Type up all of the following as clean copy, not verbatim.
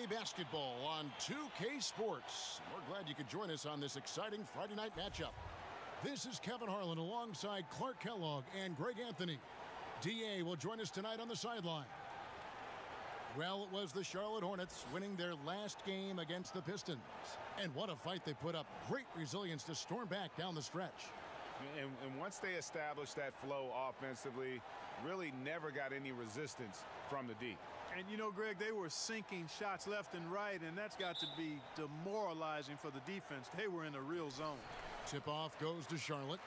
NBA basketball on 2K Sports. We're glad you could join us on this exciting Friday night matchup. This is Kevin Harlan alongside Clark Kellogg and Greg Anthony. DA will join us tonight on the sideline. Well, it was the Charlotte Hornets winning their last game against the Pistons. And what a fight they put up. Great resilience to storm back down the stretch. And once they established that flow offensively, really never got any resistance from the D. And, you know, Greg, they were sinking shots left and right, and that's got to be demoralizing for the defense. They were in a real zone. Tip-off goes to Charlotte.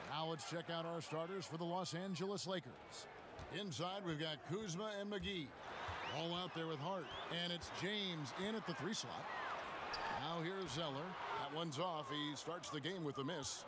Now let's check out our starters for the Los Angeles Lakers. Inside, we've got Kuzma and McGee. All out there with Hart. And it's James in at the 3 slot. Now here's Zeller. That one's off. He starts the game with a miss.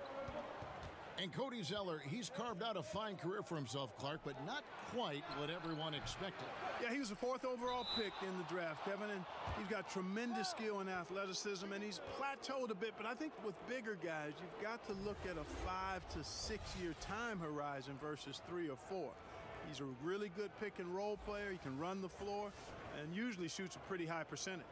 And Cody Zeller, he's carved out a fine career for himself, Clark, but not quite what everyone expected. Yeah, he was the 4th overall pick in the draft, Kevin, and he's got tremendous skill and athleticism, and he's plateaued a bit, but I think with bigger guys, you've got to look at a 5 to 6 year time horizon versus 3 or 4. He's a really good pick and roll player. He can run the floor and usually shoots a pretty high percentage.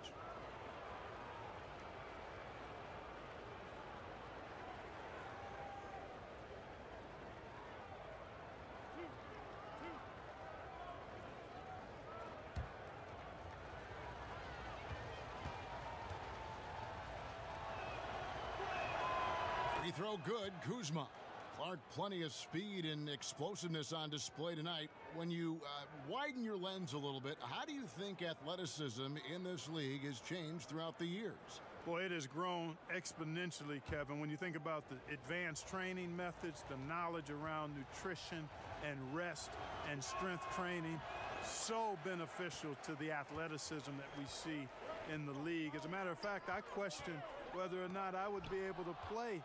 Free throw good, Kuzma. Clark, plenty of speed and explosiveness on display tonight. When you widen your lens a little bit, how do you think athleticism in this league has changed throughout the years? Boy, it has grown exponentially, Kevin. When you think about the advanced training methods, the knowledge around nutrition and rest and strength training, so beneficial to the athleticism that we see in the league. As a matter of fact, I question whether or not I would be able to play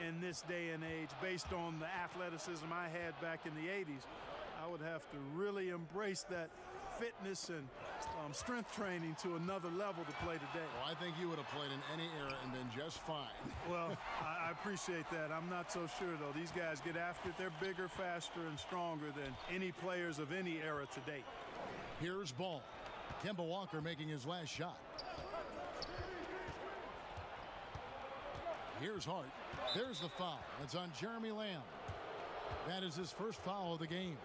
in this day and age based on the athleticism I had back in the 80s. I would have to really embrace that fitness and strength training to another level to play today. Well, I think you would have played in any era and been just fine. Well, I appreciate that. I'm not so sure, though. These guys get after it. They're bigger, faster, and stronger than any players of any era to date. Here's Ball. Kemba Walker making his last shot. Here's Hart. There's the foul. It's on Jeremy Lamb. That is his first foul of the game.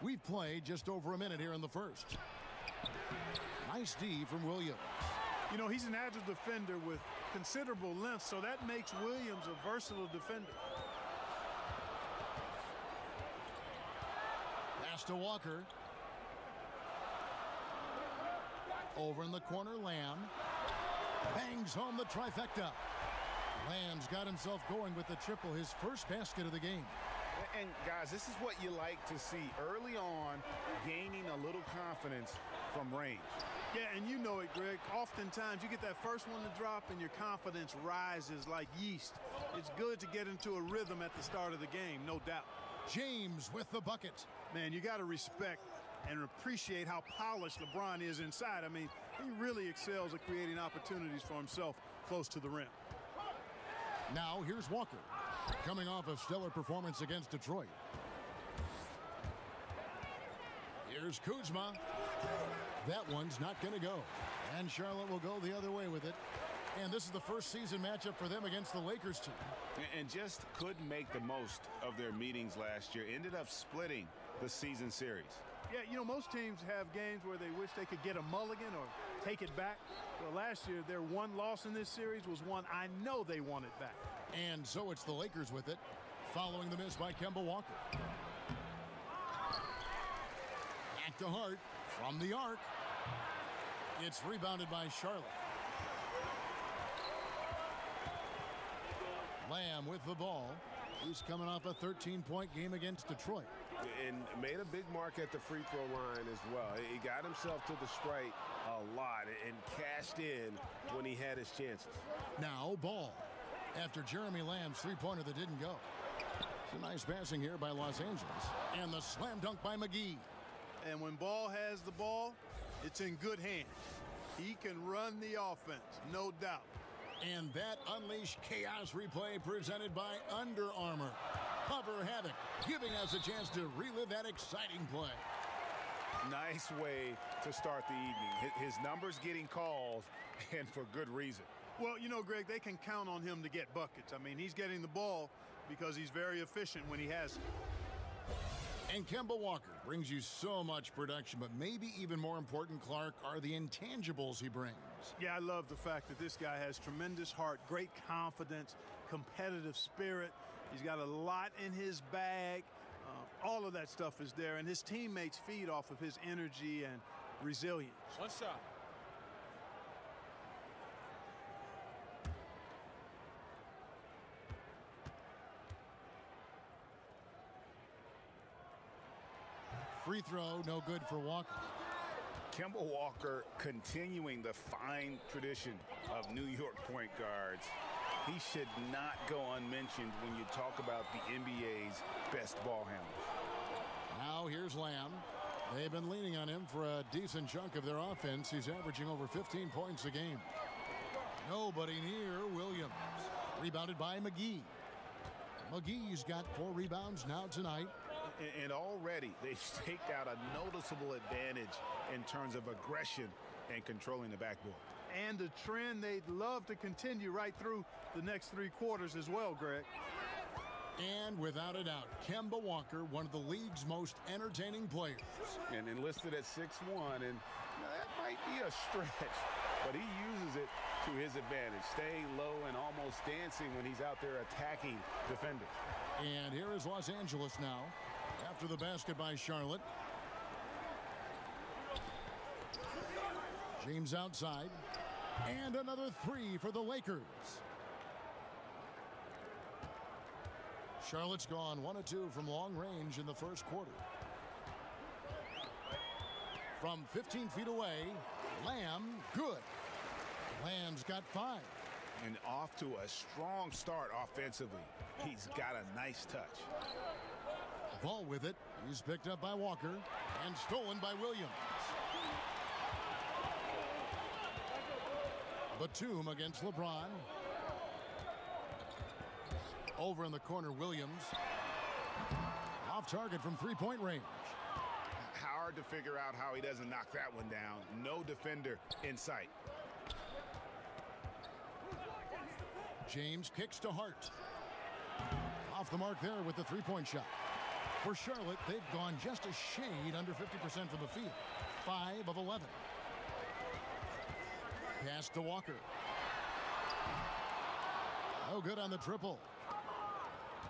We've played just over a minute here in the first. Nice D from Williams. You know, he's an agile defender with considerable length, so that makes Williams a versatile defender. Pass to Walker. Over in the corner, Lamb. Bangs home the trifecta. Lamb's got himself going with the triple, his first basket of the game. And, guys, this is what you like to see early on, gaining a little confidence from range. Yeah, and you know it, Greg. Oftentimes you get that first one to drop and your confidence rises like yeast. It's good to get into a rhythm at the start of the game, no doubt. James with the bucket. Man, you got to respect and appreciate how polished LeBron is inside. I mean, he really excels at creating opportunities for himself close to the rim. Now here's Walker, coming off a stellar performance against Detroit. Here's Kuzma. That one's not going to go. And Charlotte will go the other way with it. And this is the first season matchup for them against the Lakers team. And just couldn't make the most of their meetings last year. Ended up splitting the season series. Yeah, you know, most teams have games where they wish they could get a mulligan or take it back. Well, last year, their one loss in this series was one I know they wanted back. And so it's the Lakers with it, following the miss by Kemba Walker. Back to Hart from the arc. It's rebounded by Charlotte. Lamb with the ball. He's coming off a 13-point game against Detroit. And made a big mark at the free throw line as well. He got himself to the stripe a lot and cashed in when he had his chances. Now Ball after Jeremy Lamb's three-pointer that didn't go. It's a nice passing here by Los Angeles. And the slam dunk by McGee. And when Ball has the ball, it's in good hands. He can run the offense, no doubt. And that Unleash Chaos replay presented by Under Armour. Cover Havoc, giving us a chance to relive that exciting play. Nice way to start the evening. His numbers getting calls, and for good reason. Well, you know, Greg, they can count on him to get buckets. I mean, he's getting the ball because he's very efficient when he has it. And Kemba Walker brings you so much production, but maybe even more important, Clark, are the intangibles he brings. Yeah, I love the fact that this guy has tremendous heart, great confidence, competitive spirit. He's got a lot in his bag. All of that stuff is there, and his teammates feed off of his energy and resilience. One shot. Free throw, no good for Walker. Kemba Walker continuing the fine tradition of New York point guards. He should not go unmentioned when you talk about the NBA's best ball handlers. Now here's Lamb. They've been leaning on him for a decent chunk of their offense. He's averaging over 15 points a game. Nobody near Williams. Rebounded by McGee. McGee's got 4 rebounds now tonight. And already they've staked out a noticeable advantage in terms of aggression and controlling the backboard. And a trend they'd love to continue right through the next 3 quarters as well, Greg. And without a doubt, Kemba Walker, one of the league's most entertaining players. And enlisted at 6'1", and that might be a stretch, but he uses it to his advantage, staying low and almost dancing when he's out there attacking defenders. And here is Los Angeles now, after the basket by Charlotte. James outside. And another 3 for the Lakers. Charlotte's gone 1 of 2 from long range in the first quarter. From 15 feet away, Lamb, good. Lamb's got 5. And off to a strong start offensively. He's got a nice touch. Ball with it. He's picked up by Walker and stolen by Williams. Batum against LeBron. Over in the corner, Williams. Off target from 3-point range. Hard to figure out how he doesn't knock that one down. No defender in sight. James kicks to Hart. Off the mark there with the 3-point shot. For Charlotte, they've gone just a shade under 50% from the field. 5 of 11. Pass to Walker. No good on the triple.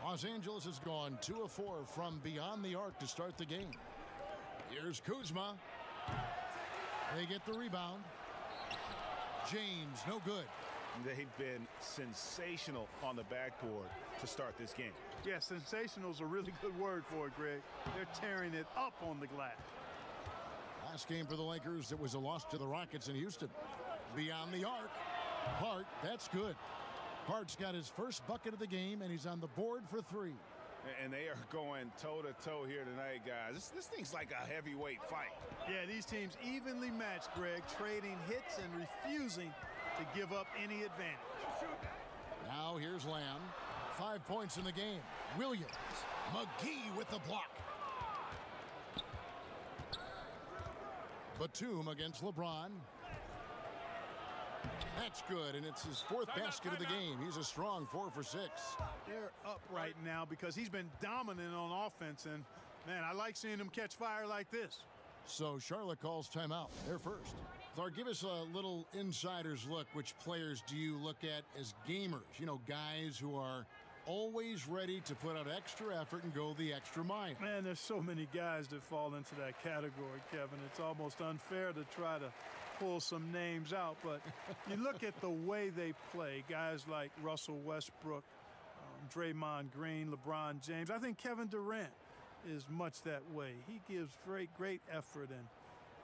Los Angeles has gone 2 of 4 from beyond the arc to start the game. Here's Kuzma. They get the rebound. James, no good. They've been sensational on the backboard to start this game. Yeah, sensational is a really good word for it, Greg. They're tearing it up on the glass. Last game for the Lakers, it was a loss to the Rockets in Houston. Beyond the arc. Hart, that's good. Hart's got his first bucket of the game, and he's on the board for 3. And they are going toe-to-toe here tonight, guys. This thing's like a heavyweight fight. Yeah, these teams evenly matched, Greg, trading hits and refusing to give up any advantage. Now here's Lamb. 5 points in the game. Williams. McGee with the block. Batum against LeBron. That's good, and it's his 4th basket of the game. He's a strong 4 for 6. They're up right now because he's been dominant on offense, and, man, I like seeing him catch fire like this. So Charlotte calls timeout. They're first. Clark, give us a little insider's look. Which players do you look at as gamers? You know, guys who are always ready to put out extra effort and go the extra mile. Man, there's so many guys that fall into that category, Kevin. It's almost unfair to try to pull some names out, but you look at the way they play, guys like Russell Westbrook, Draymond Green, LeBron James. I think Kevin Durant is much that way. He gives great effort and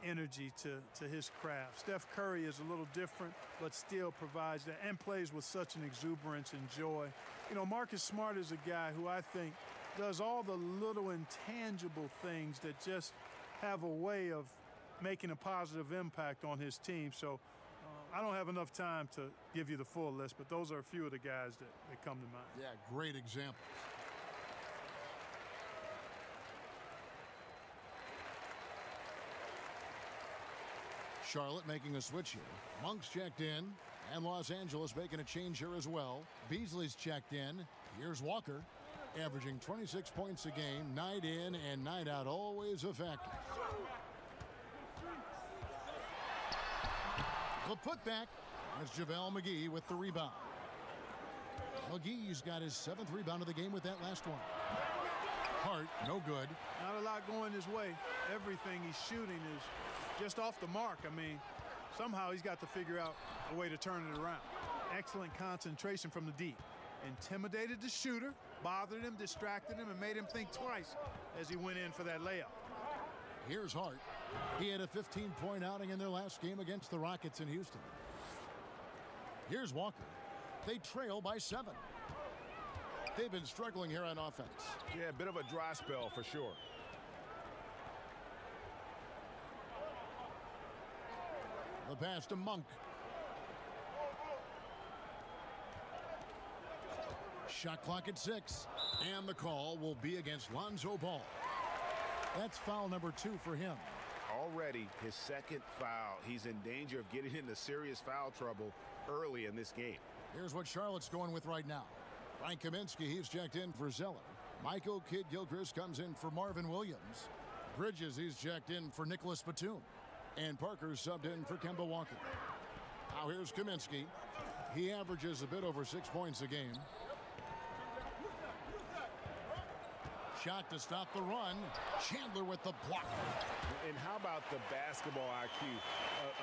energy to his craft. Steph Curry is a little different, but still provides that and plays with such an exuberance and joy. You know, Marcus Smart is a guy who I think does all the little intangible things that just have a way of making a positive impact on his team. So I don't have enough time to give you the full list, but those are a few of the guys that come to mind. Yeah, great examples. Charlotte making a switch here. Monk's checked in, and Los Angeles making a change here as well. Beasley's checked in. Here's Walker, averaging 26 points a game, night in and night out, always a factor. The putback. It's JaVale McGee with the rebound. McGee's got his 7th rebound of the game with that last one. Hart, no good. Not a lot going his way. Everything he's shooting is just off the mark. I mean, somehow he's got to figure out a way to turn it around. Excellent concentration from the deep. Intimidated the shooter, bothered him, distracted him, and made him think twice as he went in for that layup. Here's Hart. He had a 15-point outing in their last game against the Rockets in Houston. Here's Walker. They trail by 7. They've been struggling here on offense. Yeah, a bit of a dry spell for sure. The pass to Monk. Shot clock at 6. And the call will be against Lonzo Ball. That's foul number 2 for him. Already his 2nd foul. He's in danger of getting into serious foul trouble early in this game. Here's what Charlotte's going with right now. Frank Kaminsky, he's checked in for Zeller. Michael Kidd-Gilchrist comes in for Marvin Williams. Bridges, he's checked in for Nicholas Batum. And Parker's subbed in for Kemba Walker. Now here's Kaminsky. He averages a bit over 6 points a game. Shot to stop the run. Chandler with the block. And how about the basketball IQ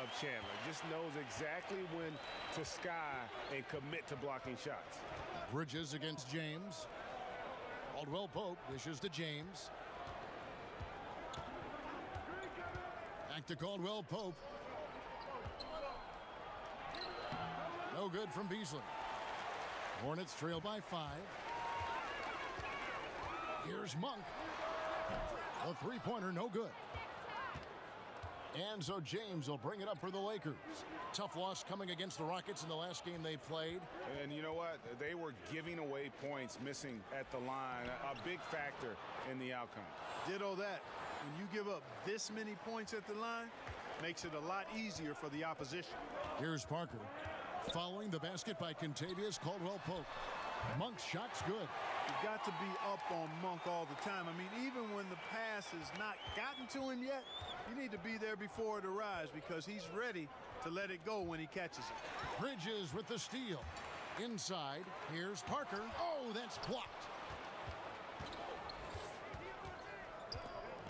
of Chandler? Just knows exactly when to sky and commit to blocking shots. Bridges against James. Caldwell Pope dishes to James. Back to Caldwell Pope. No good from Beasley. Hornets trail by 5. Here's Monk. A three-pointer, no good. And so James will bring it up for the Lakers. Tough loss coming against the Rockets in the last game they played. And you know what? They were giving away points, missing at the line. A big factor in the outcome. Ditto that. When you give up this many points at the line, makes it a lot easier for the opposition. Here's Parker. Following the basket by Kentavious Caldwell-Pope. Monk's shot's good. You've got to be up on Monk all the time. I mean, even when the pass has not gotten to him yet, you need to be there before it arrives because he's ready to let it go when he catches it. Bridges with the steal. Inside, here's Parker. Oh, that's blocked.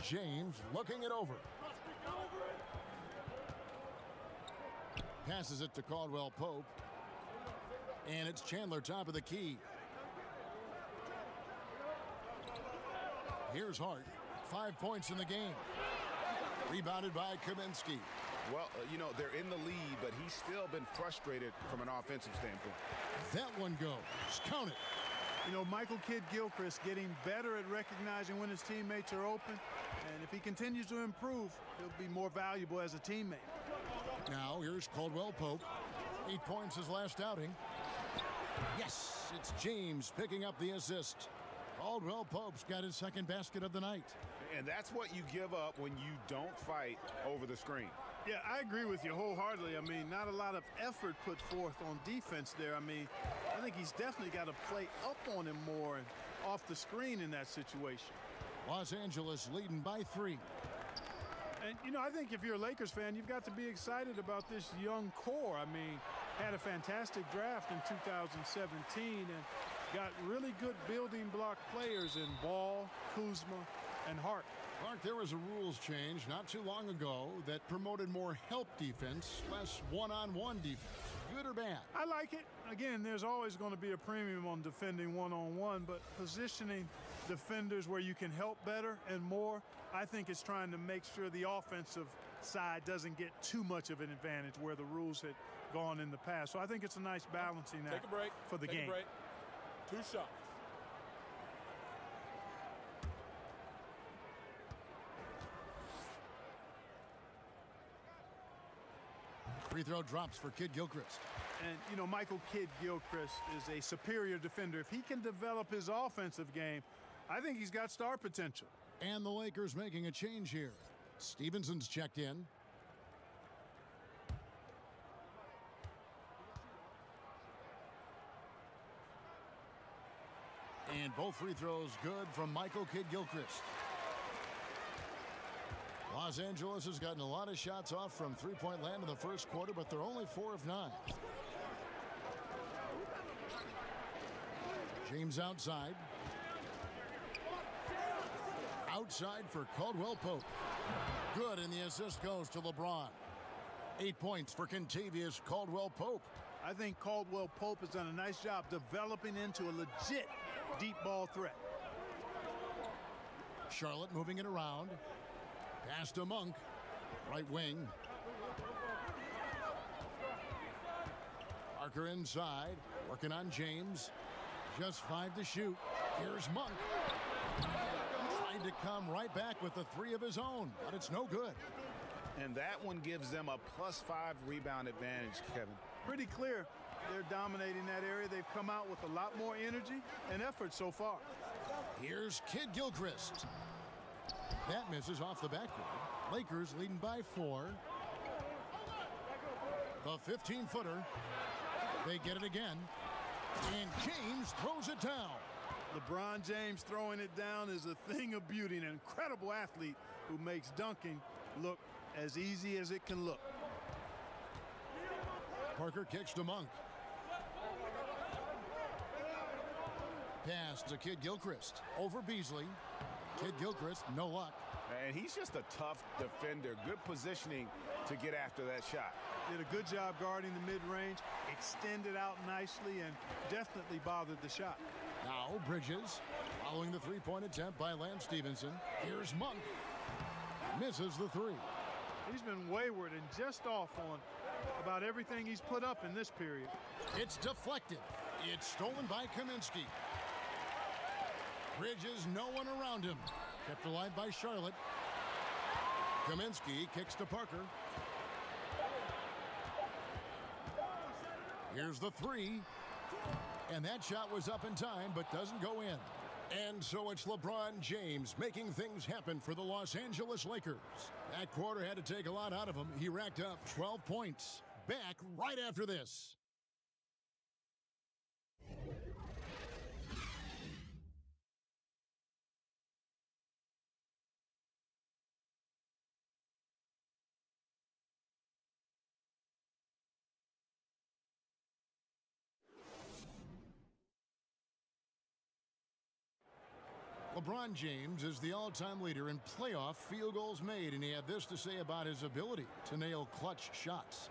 James looking it over. Passes it to Caldwell-Pope. And it's Chandler top of the key. Here's Hart. 5 points in the game. Rebounded by Kaminsky. Well, you know, they're in the lead, but he's still been frustrated from an offensive standpoint. That one goes. Count it. You know, Michael Kidd-Gilchrist getting better at recognizing when his teammates are open. And if he continues to improve, he'll be more valuable as a teammate. Now, here's Caldwell-Pope. 8 points his last outing. Yes, it's James picking up the assist. Caldwell-Pope's got his 2nd basket of the night. And that's what you give up when you don't fight over the screen. Yeah, I agree with you wholeheartedly. I mean, not a lot of effort put forth on defense there. I mean, I think he's definitely got to play up on him more and off the screen in that situation. Los Angeles leading by 3. And, you know, I think if you're a Lakers fan, you've got to be excited about this young core. I mean, had a fantastic draft in 2017 and got really good building block players in Ball, Kuzma, and Hart. Clark, there was a rules change not too long ago that promoted more help defense, less one-on-one defense. Good or bad? I like it. Again, there's always going to be a premium on defending one-on-one, but positioning defenders where you can help better and more, I think it's trying to make sure the offensive side doesn't get too much of an advantage where the rules had gone in the past. So I think it's a nice balancing act for the game. Take a break. 2 shots. Free throw drops for Kid Gilchrist. And, you know, Michael Kidd Gilchrist is a superior defender. If he can develop his offensive game, I think he's got star potential. And the Lakers making a change here. Stevenson's checked in. And both free throws good from Michael Kidd Gilchrist. Los Angeles has gotten a lot of shots off from three-point land in the first quarter, but they're only 4 of 9. James outside. Outside for Caldwell Pope. Good, and the assist goes to LeBron. 8 points for Kentavious Caldwell Pope. I think Caldwell Pope has done a nice job developing into a legit deep ball threat. Charlotte moving it around. Pass to Monk. Right wing. Parker inside. Working on James. Just 5 to shoot. Here's Monk. Trying to come right back with the 3 of his own, but it's no good. And that one gives them a +5 rebound advantage, Kevin. Pretty clear they're dominating that area. They've come out with a lot more energy and effort so far. Here's Kid Gilchrist. That misses off the backboard. Lakers leading by 4. The 15-footer. They get it again. And James throws it down. LeBron James throwing it down is a thing of beauty. An incredible athlete who makes dunking look as easy as it can look. Parker kicks to Monk. Pass to Kid Gilchrist. Over Beasley. Kid Gilchrist, no luck. And he's just a tough defender. Good positioning to get after that shot. Did a good job guarding the mid-range, extended out nicely, and definitely bothered the shot. Now Bridges, following the three-point attempt by Lance Stevenson. Here's Monk. Misses the 3. He's been wayward and just off on about everything he's put up in this period. It's deflected. It's stolen by Kaminsky. Bridges, no one around him. Kept alive by Charlotte. Kaminsky kicks to Parker. Here's the 3. And that shot was up in time, but doesn't go in. And so it's LeBron James making things happen for the Los Angeles Lakers. That quarter had to take a lot out of him. He racked up 12 points. Back right after this. LeBron James is the all-time leader in playoff field goals made, and he had this to say about his ability to nail clutch shots.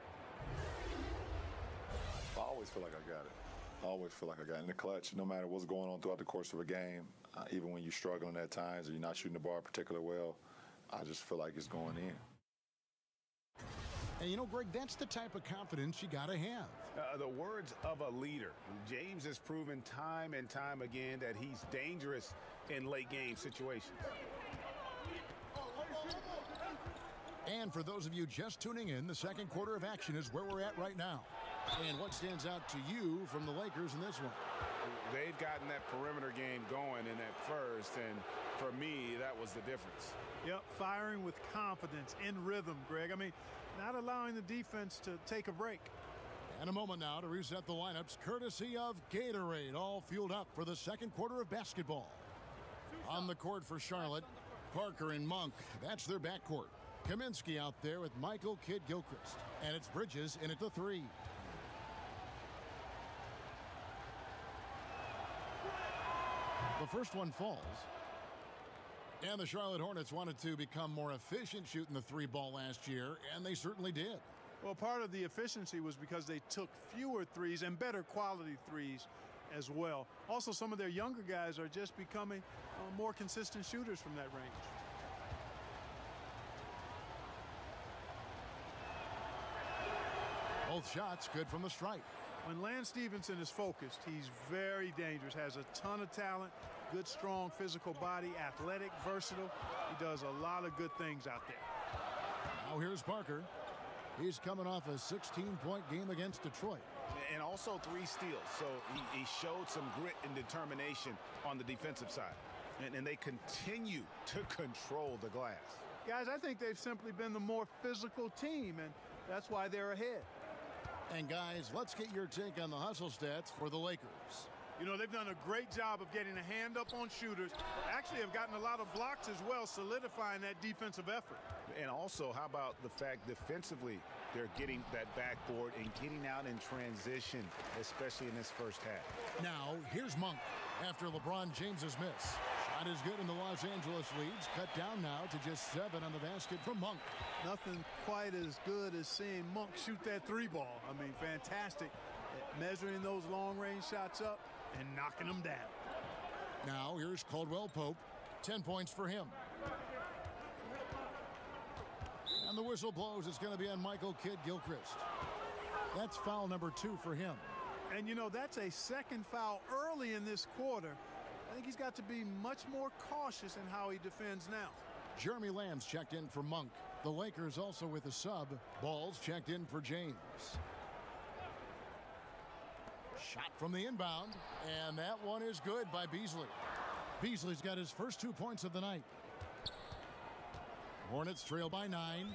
I always feel like I got it. I always feel like I got it in the clutch, no matter what's going on throughout the course of a game. Even when you're struggling at times or you're not shooting the ball particularly well, I just feel like it's going in. And you know, Greg, that's the type of confidence you got to have. The words of a leader. James has proven time and time again that he's dangerous in late game situations. And for those of you just tuning in, the second quarter of action is where we're at right now. And what stands out to you from the Lakers in this one? They've gotten that perimeter game going in that first, and for me, that was the difference. Yep, firing with confidence, in rhythm, Greg. I mean, not allowing the defense to take a break. And a moment now to reset the lineups, courtesy of Gatorade, all fueled up for the second quarter of basketball. On the court for Charlotte, Parker and Monk. That's their backcourt. Kaminsky out there with Michael Kidd Gilchrist. And it's Bridges in at the 3. The first one falls. And the Charlotte Hornets wanted to become more efficient shooting the 3 ball last year, and they certainly did. Well, part of the efficiency was because they took fewer threes and better quality threes as well. Also, some of their younger guys are just becoming more consistent shooters from that range. Both shots good from the stripe. When Lance Stevenson is focused, he's very dangerous, has a ton of talent, good, strong physical body, athletic, versatile. He does a lot of good things out there. Now here's Parker. He's coming off a 16-point game against Detroit. And also 3 steals. So he showed some grit and determination on the defensive side. And they continue to control the glass. Guys, I think they've simply been the more physical team, and that's why they're ahead. And guys, let's get your take on the hustle stats for the Lakers. You know, they've done a great job of getting a hand up on shooters. Actually have gotten a lot of blocks as well, solidifying that defensive effort. And also, how about the fact defensively, they're getting that backboard and getting out in transition, especially in this first half. Now, here's Monk after LeBron James's miss. Shot is good, and the Los Angeles leads cut down now to just 7 on the basket from Monk. Nothing quite as good as seeing Monk shoot that 3-ball. I mean, fantastic at measuring those long-range shots up and knocking them down. Now, here's Caldwell Pope. 10 points for him. And the whistle blows. It's going to be on Michael Kidd-Gilchrist. That's foul number 2 for him. And, you know, that's a second foul early in this quarter. I think he's got to be much more cautious in how he defends now. Jeremy Lamb's checked in for Monk. The Lakers also with a sub. Ball's checked in for James. Shot from the inbound, and that one is good by Beasley. Beasley's got his first 2 points of the night. Hornets trail by 9.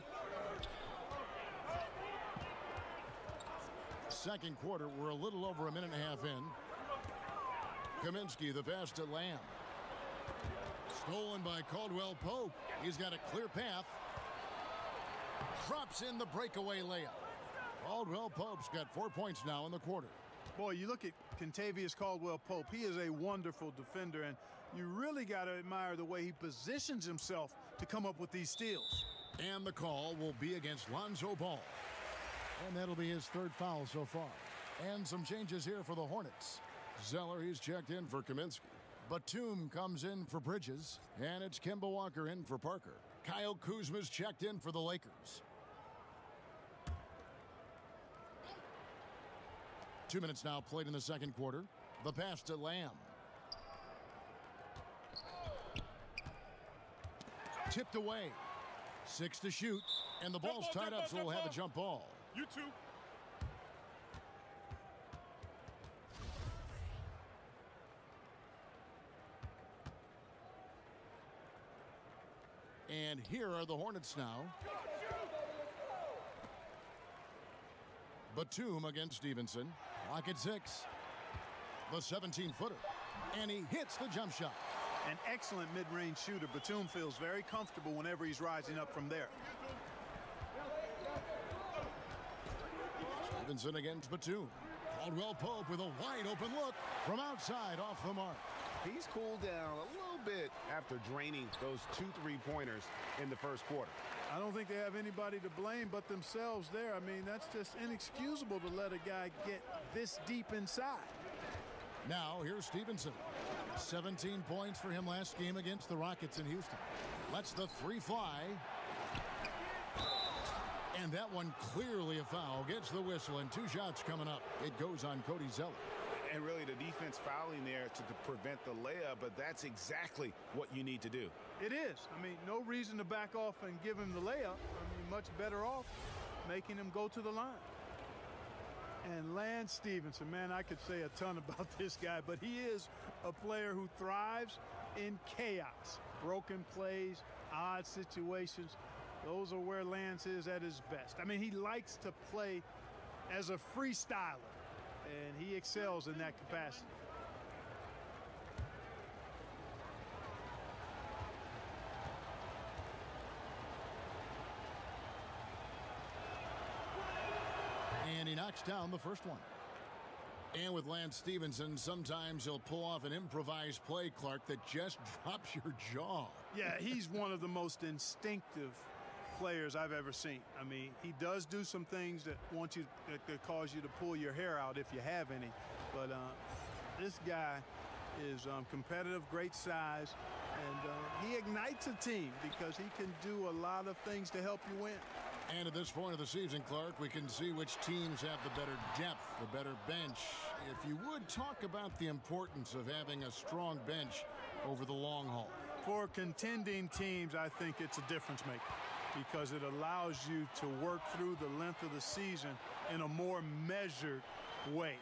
Second quarter, we're a little over a minute and a half in. Kaminsky, the pass to Lamb. Stolen by Caldwell Pope. He's got a clear path. Drops in the breakaway layup. Caldwell Pope's got 4 points now in the quarter. Boy, you look at Kentavious Caldwell-Pope. He is a wonderful defender, and you really got to admire the way he positions himself to come up with these steals. And the call will be against Lonzo Ball. And that'll be his 3rd foul so far. And some changes here for the Hornets. Zeller, he's checked in for Kaminsky. Batum comes in for Bridges. And it's Kemba Walker in for Parker. Kyle Kuzma's checked in for the Lakers. 2 minutes now played in the second quarter. The pass to Lamb. Tipped away. 6 to shoot. And the ball's tied up, so we'll have a jump ball. You too. And here are the Hornets now. Batum against Stevenson. Clock at 6. The 17-footer. And he hits the jump shot. An excellent mid-range shooter. Batum feels very comfortable whenever he's rising up from there. Stevenson against Batum. Caldwell Pope with a wide-open look from outside off the mark. He's cooled down a little bit after draining those 2 3-pointers in the first quarter. I don't think they have anybody to blame but themselves there. I mean, that's just inexcusable to let a guy get this deep inside. Now, here's Stevenson. 17 points for him last game against the Rockets in Houston. Lets the 3 fly. And that one clearly a foul. Gets the whistle, and 2 shots coming up. It goes on Cody Zeller. And really the defense fouling there to prevent the layup, but that's exactly what you need to do. It is. I mean, no reason to back off and give him the layup. I mean, much better off making him go to the line. And Lance Stevenson, man, I could say a ton about this guy, but he is a player who thrives in chaos. Broken plays, odd situations. Those are where Lance is at his best. I mean, he likes to play as a freestyler, and he excels in that capacity. And he knocks down the first one. And with Lance Stevenson, sometimes he'll pull off an improvised play, Clark, that just drops your jaw. Yeah, he's one of the most instinctive players I've ever seen. I mean, he does do some things that that cause you to pull your hair out if you have any. But this guy is competitive, great size, and he ignites a team because he can do a lot of things to help you win. And at this point of the season, Clark, we can see which teams have the better depth, the better bench. If you would talk about the importance of having a strong bench over the long haul. For contending teams, I think it's a difference maker. because it allows you to work through the length of the season in a more measured way,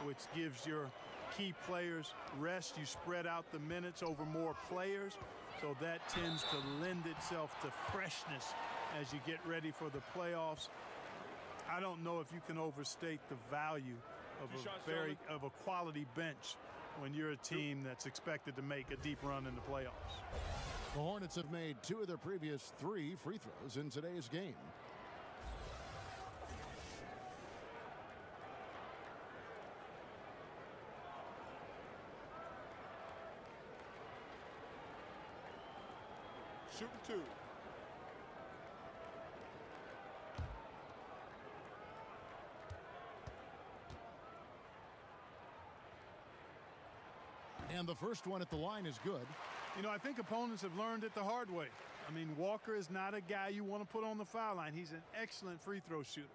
which gives your key players rest. You spread out the minutes over more players, so that tends to lend itself to freshness as you get ready for the playoffs. I don't know if you can overstate the value of a quality bench when you're a team that's expected to make a deep run in the playoffs. The Hornets have made 2 of their previous 3 free throws in today's game. Shooting 2. And the first one at the line is good. You know, I think opponents have learned it the hard way. I mean, Walker is not a guy you want to put on the foul line. He's an excellent free throw shooter.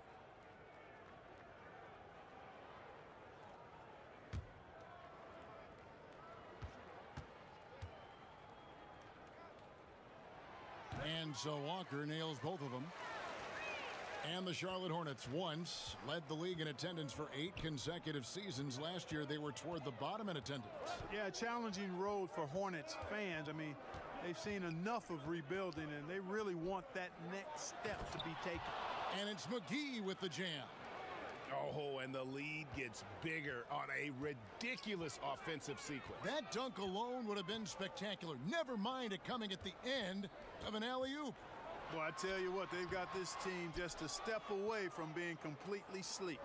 And so Walker nails both of them. And the Charlotte Hornets once led the league in attendance for 8 consecutive seasons. Last year, they were toward the bottom in attendance. Yeah, a challenging road for Hornets fans. I mean, they've seen enough of rebuilding, and they really want that next step to be taken. And it's McGee with the jam. Oh, and the lead gets bigger on a ridiculous offensive sequence. That dunk alone would have been spectacular. Never mind it coming at the end of an alley-oop. Well, I tell you what, they've got this team just a step away from being completely sleep.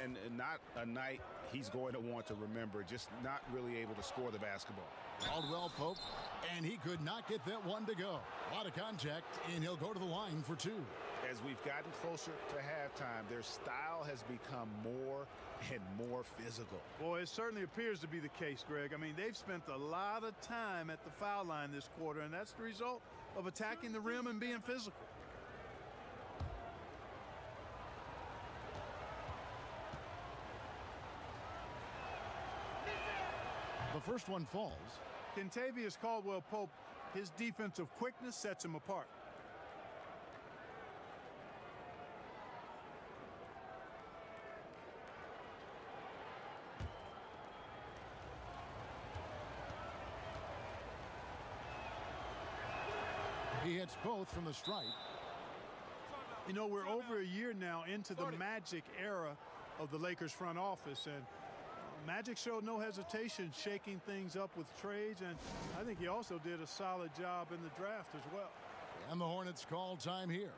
And not a night he's going to want to remember, just not really able to score the basketball. Caldwell Pope, and he could not get that one to go. A lot of contact, and he'll go to the line for 2. As we've gotten closer to halftime, their style has become more and more physical. Boy, it certainly appears to be the case, Greg. I mean, they've spent a lot of time at the foul line this quarter, and that's the result of attacking the rim and being physical. The first one falls. Kentavious Caldwell-Pope, his defensive quickness sets him apart. He hits both from the stripe. You know, we're over a year now into the Magic era of the Lakers front office, and Magic showed no hesitation shaking things up with trades, and I think he also did a solid job in the draft as well. And the Hornets call time here.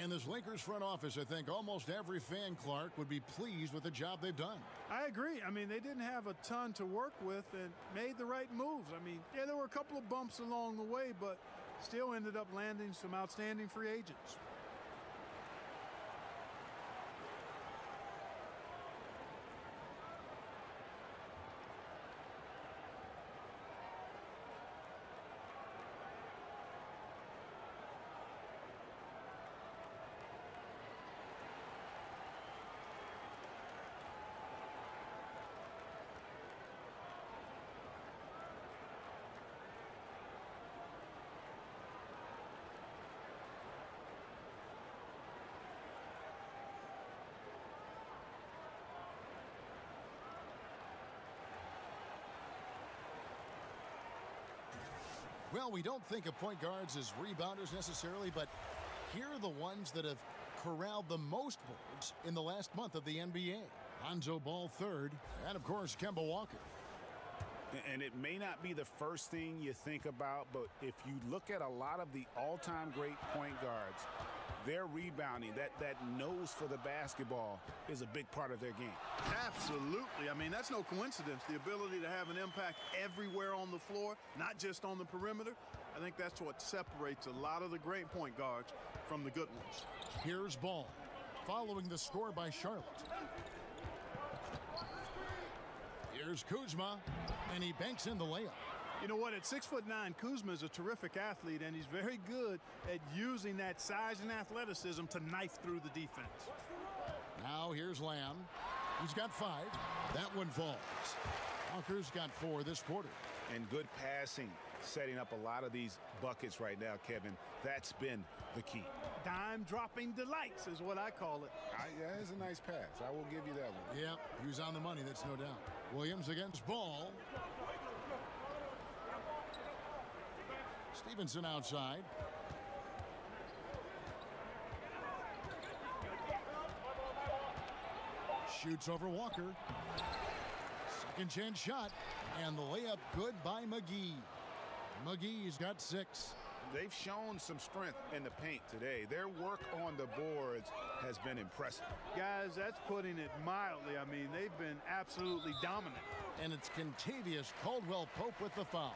In this Lakers front office, I think almost every fan, Clark, would be pleased with the job they've done. I agree. I mean, they didn't have a ton to work with and made the right moves. I mean, yeah, there were a couple of bumps along the way, but still ended up landing some outstanding free agents. Well, we don't think of point guards as rebounders necessarily, but here are the ones that have corralled the most boards in the last month of the NBA. Lonzo Ball third, and of course Kemba Walker. And it may not be the first thing you think about, but if you look at a lot of the all-time great point guards, their rebounding, that nose for the basketball is a big part of their game. Absolutely. I mean, that's no coincidence. The ability to have an impact everywhere on the floor, not just on the perimeter. I think that's what separates a lot of the great point guards from the good ones. Here's Ball, following the score by Charlotte. Here's Kuzma, and he banks in the layup. You know what? At 6'9", Kuzma is a terrific athlete, and he's very good at using that size and athleticism to knife through the defense. Now here's Lamb. He's got 5. That one falls. Walker's got 4 this quarter. And good passing, setting up a lot of these buckets right now, Kevin. That's been the key. Dime dropping delights is what I call it. Yeah, it's a nice pass. I will give you that one. Yeah, he was on the money, that's no doubt. Williams against Ball. Stevenson outside. Shoots over Walker. Second chance shot. And the layup good by McGee. McGee's got 6. They've shown some strength in the paint today. Their work on the boards has been impressive. Guys, that's putting it mildly. I mean, they've been absolutely dominant. And it's Kentavious Caldwell-Pope with the foul.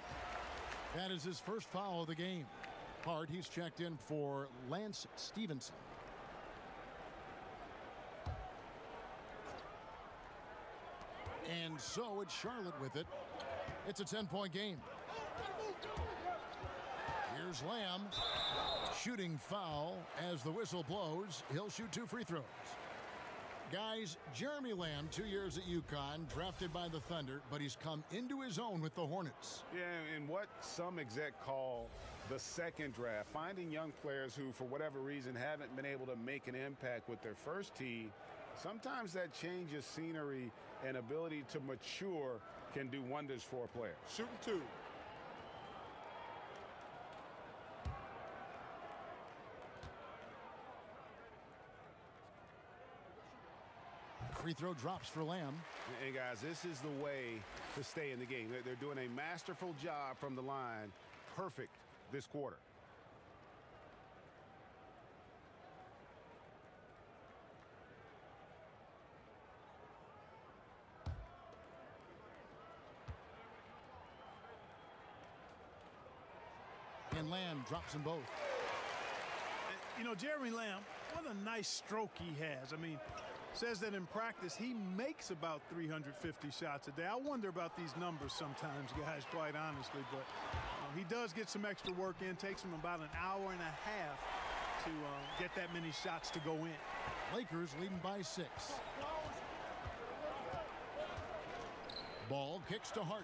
That is his first foul of the game. Hard, he's checked in for Lance Stevenson. And so it's Charlotte with it. It's a 10-point game. Here's Lamb. Shooting foul as the whistle blows. He'll shoot 2 free throws. Guys, Jeremy Lamb, 2 years at UConn, drafted by the Thunder, but he's come into his own with the Hornets. Yeah, and what some exec call the second draft, finding young players who, for whatever reason, haven't been able to make an impact with their first tee. Sometimes that change of scenery and ability to mature can do wonders for a player. Shooting 2. Free throw drops for Lamb. And guys, this is the way to stay in the game. They're doing a masterful job from the line. Perfect this quarter. And Lamb drops them both. You know, Jeremy Lamb, what a nice stroke he has. I mean, says that in practice he makes about 350 shots a day. I wonder about these numbers sometimes, guys, quite honestly. But he does get some extra work in. Takes him about an hour and a half to get that many shots to go in. Lakers leading by 6. Ball kicks to Hart.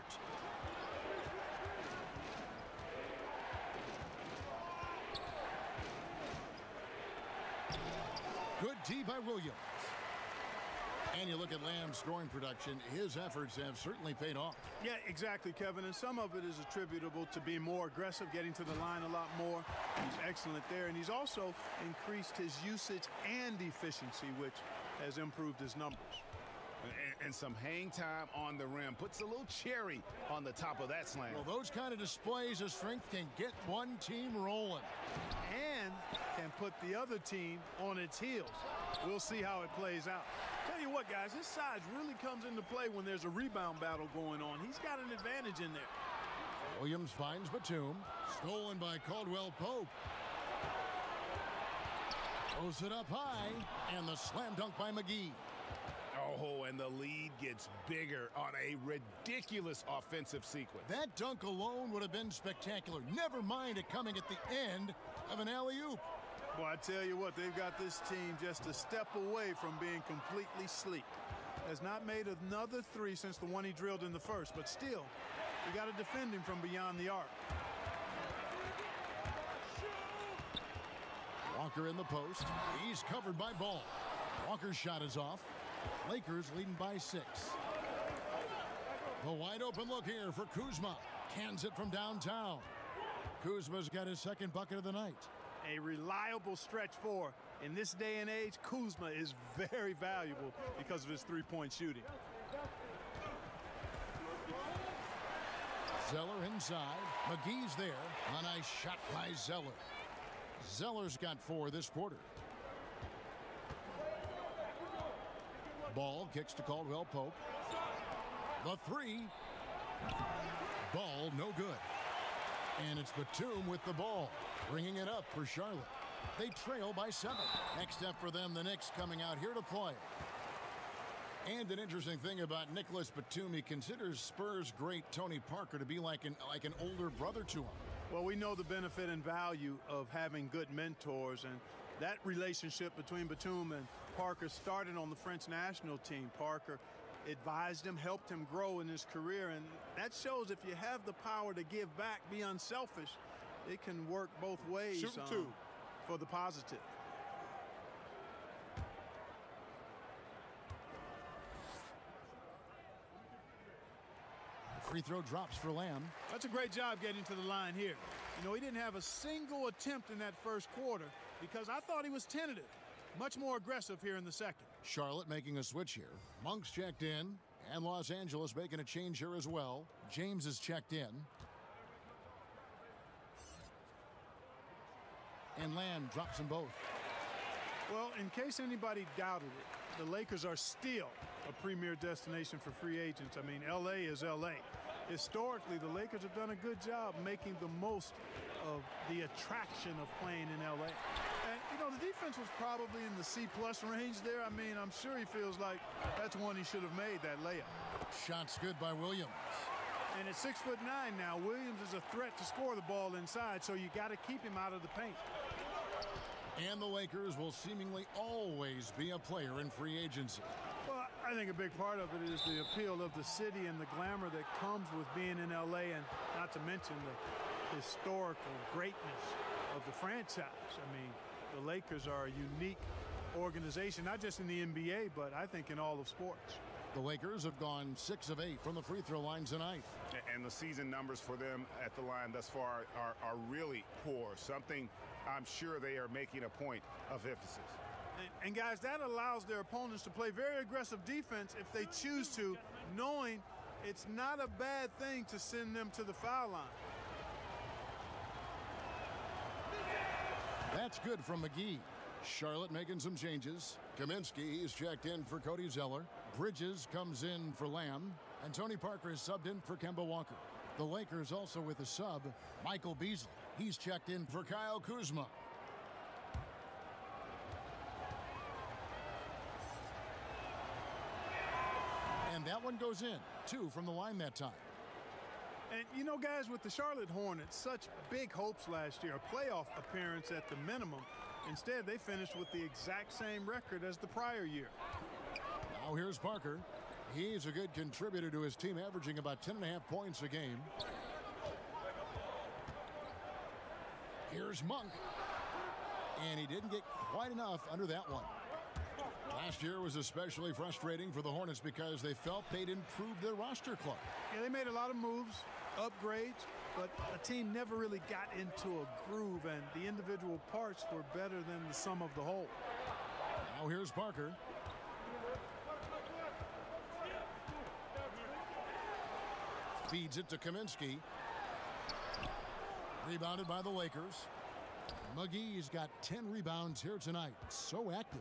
Good tee by Williams. And you look at Lamb's scoring production, his efforts have certainly paid off. Yeah, exactly, Kevin. And some of it is attributable to being more aggressive, getting to the line a lot more. He's excellent there. And he's also increased his usage and efficiency, which has improved his numbers. And some hang time on the rim. Puts a little cherry on the top of that slam. Well, those kind of displays of strength can get one team rolling. And can put the other team on its heels. We'll see how it plays out. Tell you what, guys, his size really comes into play when there's a rebound battle going on. He's got an advantage in there. Williams finds Batum. Stolen by Caldwell-Pope. Throws it up high. And the slam dunk by McGee. Oh, and the lead gets bigger on a ridiculous offensive sequence. That dunk alone would have been spectacular. Never mind it coming at the end of an alley-oop. Well, I tell you what, they've got this team just a step away from being completely sleek. Has not made another 3 since the one he drilled in the first, but still, you got to defend him from beyond the arc. Walker in the post. He's covered by Ball. Walker's shot is off. Lakers leading by 6. The wide open look here for Kuzma. Cans it from downtown. Kuzma's got his second bucket of the night. A reliable stretch 4. In this day and age, Kuzma is very valuable because of his three-point shooting. Zeller inside. McGee's there. A nice shot by Zeller. Zeller's got 4 this quarter. Ball kicks to Caldwell-Pope. The 3. Ball no good. And it's Batum with the ball, bringing it up for Charlotte. They trail by 7. Next step for them, the Knicks coming out here to play. And an interesting thing about Nicholas Batum, he considers Spurs great Tony Parker to be like an older brother to him. Well, we know the benefit and value of having good mentors, and that relationship between Batum and Parker started on the French national team. Parker advised him, helped him grow in his career. And that shows if you have the power to give back, be unselfish, it can work both ways. Shooting two. For the positive. Free throw drops for Lamb. That's a great job getting to the line here. You know, he didn't have a single attempt in that first quarter because I thought he was tentative. Much more aggressive here in the second. Charlotte making a switch here. Monk's checked in, and Los Angeles making a change here as well. James is checked in. And Lamb drops them both. Well, in case anybody doubted it, the Lakers are still a premier destination for free agents. I mean, L.A. is L.A. Historically, the Lakers have done a good job making the most of the attraction of playing in L.A. And, you know, the defense was probably in the C-plus range there. I mean, I'm sure he feels like that's one he should have made, that layup. Shot's good by Williams. And at 6'9" now, Williams is a threat to score the ball inside, so you got to keep him out of the paint. And the Lakers will seemingly always be a player in free agency. Well, I think a big part of it is the appeal of the city and the glamour that comes with being in L.A., and not to mention the historical greatness of the franchise. I mean, the Lakers are a unique organization, not just in the NBA, but I think in all of sports. The Lakers have gone 6 of 8 from the free throw line tonight. And the season numbers for them at the line thus far are really poor. Something I'm sure they are making a point of emphasis. And guys, that allows their opponents to play very aggressive defense if they choose to, knowing it's not a bad thing to send them to the foul line. That's good from McGee. Charlotte making some changes. Kaminsky is checked in for Cody Zeller. Bridges comes in for Lamb. And Tony Parker is subbed in for Kemba Walker. The Lakers also with a sub, Michael Beasley. He's checked in for Kyle Kuzma. And that one goes in. 2 from the line that time. And, you know, guys, with the Charlotte Hornets, such big hopes last year, a playoff appearance at the minimum. Instead, they finished with the exact same record as the prior year. Now here's Parker. He's a good contributor to his team, averaging about 10.5 points a game. Here's Monk. And he didn't get quite enough under that one. Last year was especially frustrating for the Hornets because they felt they'd improved their roster club. Yeah, they made a lot of moves, upgrades, but the team never really got into a groove, and the individual parts were better than the sum of the whole. Now here's Parker. Feeds it to Kaminsky. Rebounded by the Lakers. McGee's got 10 rebounds here tonight. So active.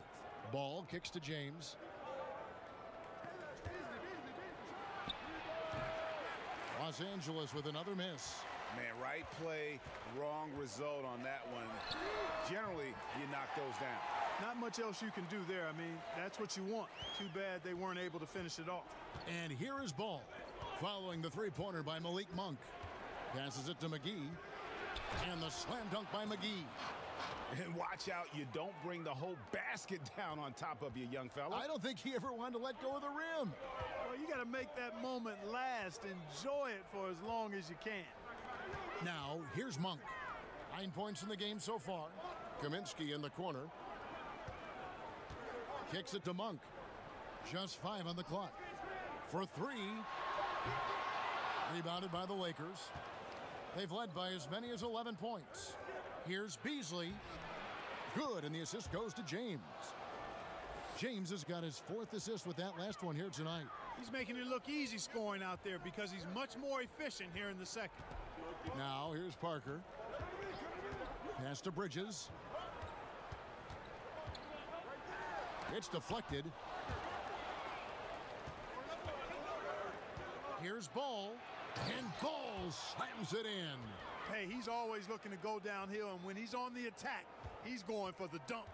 Ball kicks to James. Los Angeles with another miss. Man, right play, wrong result on that one. Generally, you knock those down. Not much else you can do there. I mean, that's what you want. Too bad they weren't able to finish it off. And here is Ball, following the three-pointer by Malik Monk. Passes it to McGee. And the slam dunk by McGee. And watch out, you don't bring the whole basket down on top of you, young fella. I don't think he ever wanted to let go of the rim. Well, you got to make that moment last. Enjoy it for as long as you can. Now, here's Monk. 9 points in the game so far. Kaminsky in the corner. Kicks it to Monk. Just 5 on the clock. For 3. Rebounded by the Lakers. They've led by as many as 11 points. Here's Beasley. Good, and the assist goes to James. James has got his 4th assist with that last one here tonight. He's making it look easy scoring out there because he's much more efficient here in the second. Now, here's Parker. Pass to Bridges. It's deflected. Here's Ball. And Ball slams it in. Hey, he's always looking to go downhill, and when he's on the attack, he's going for the dunk.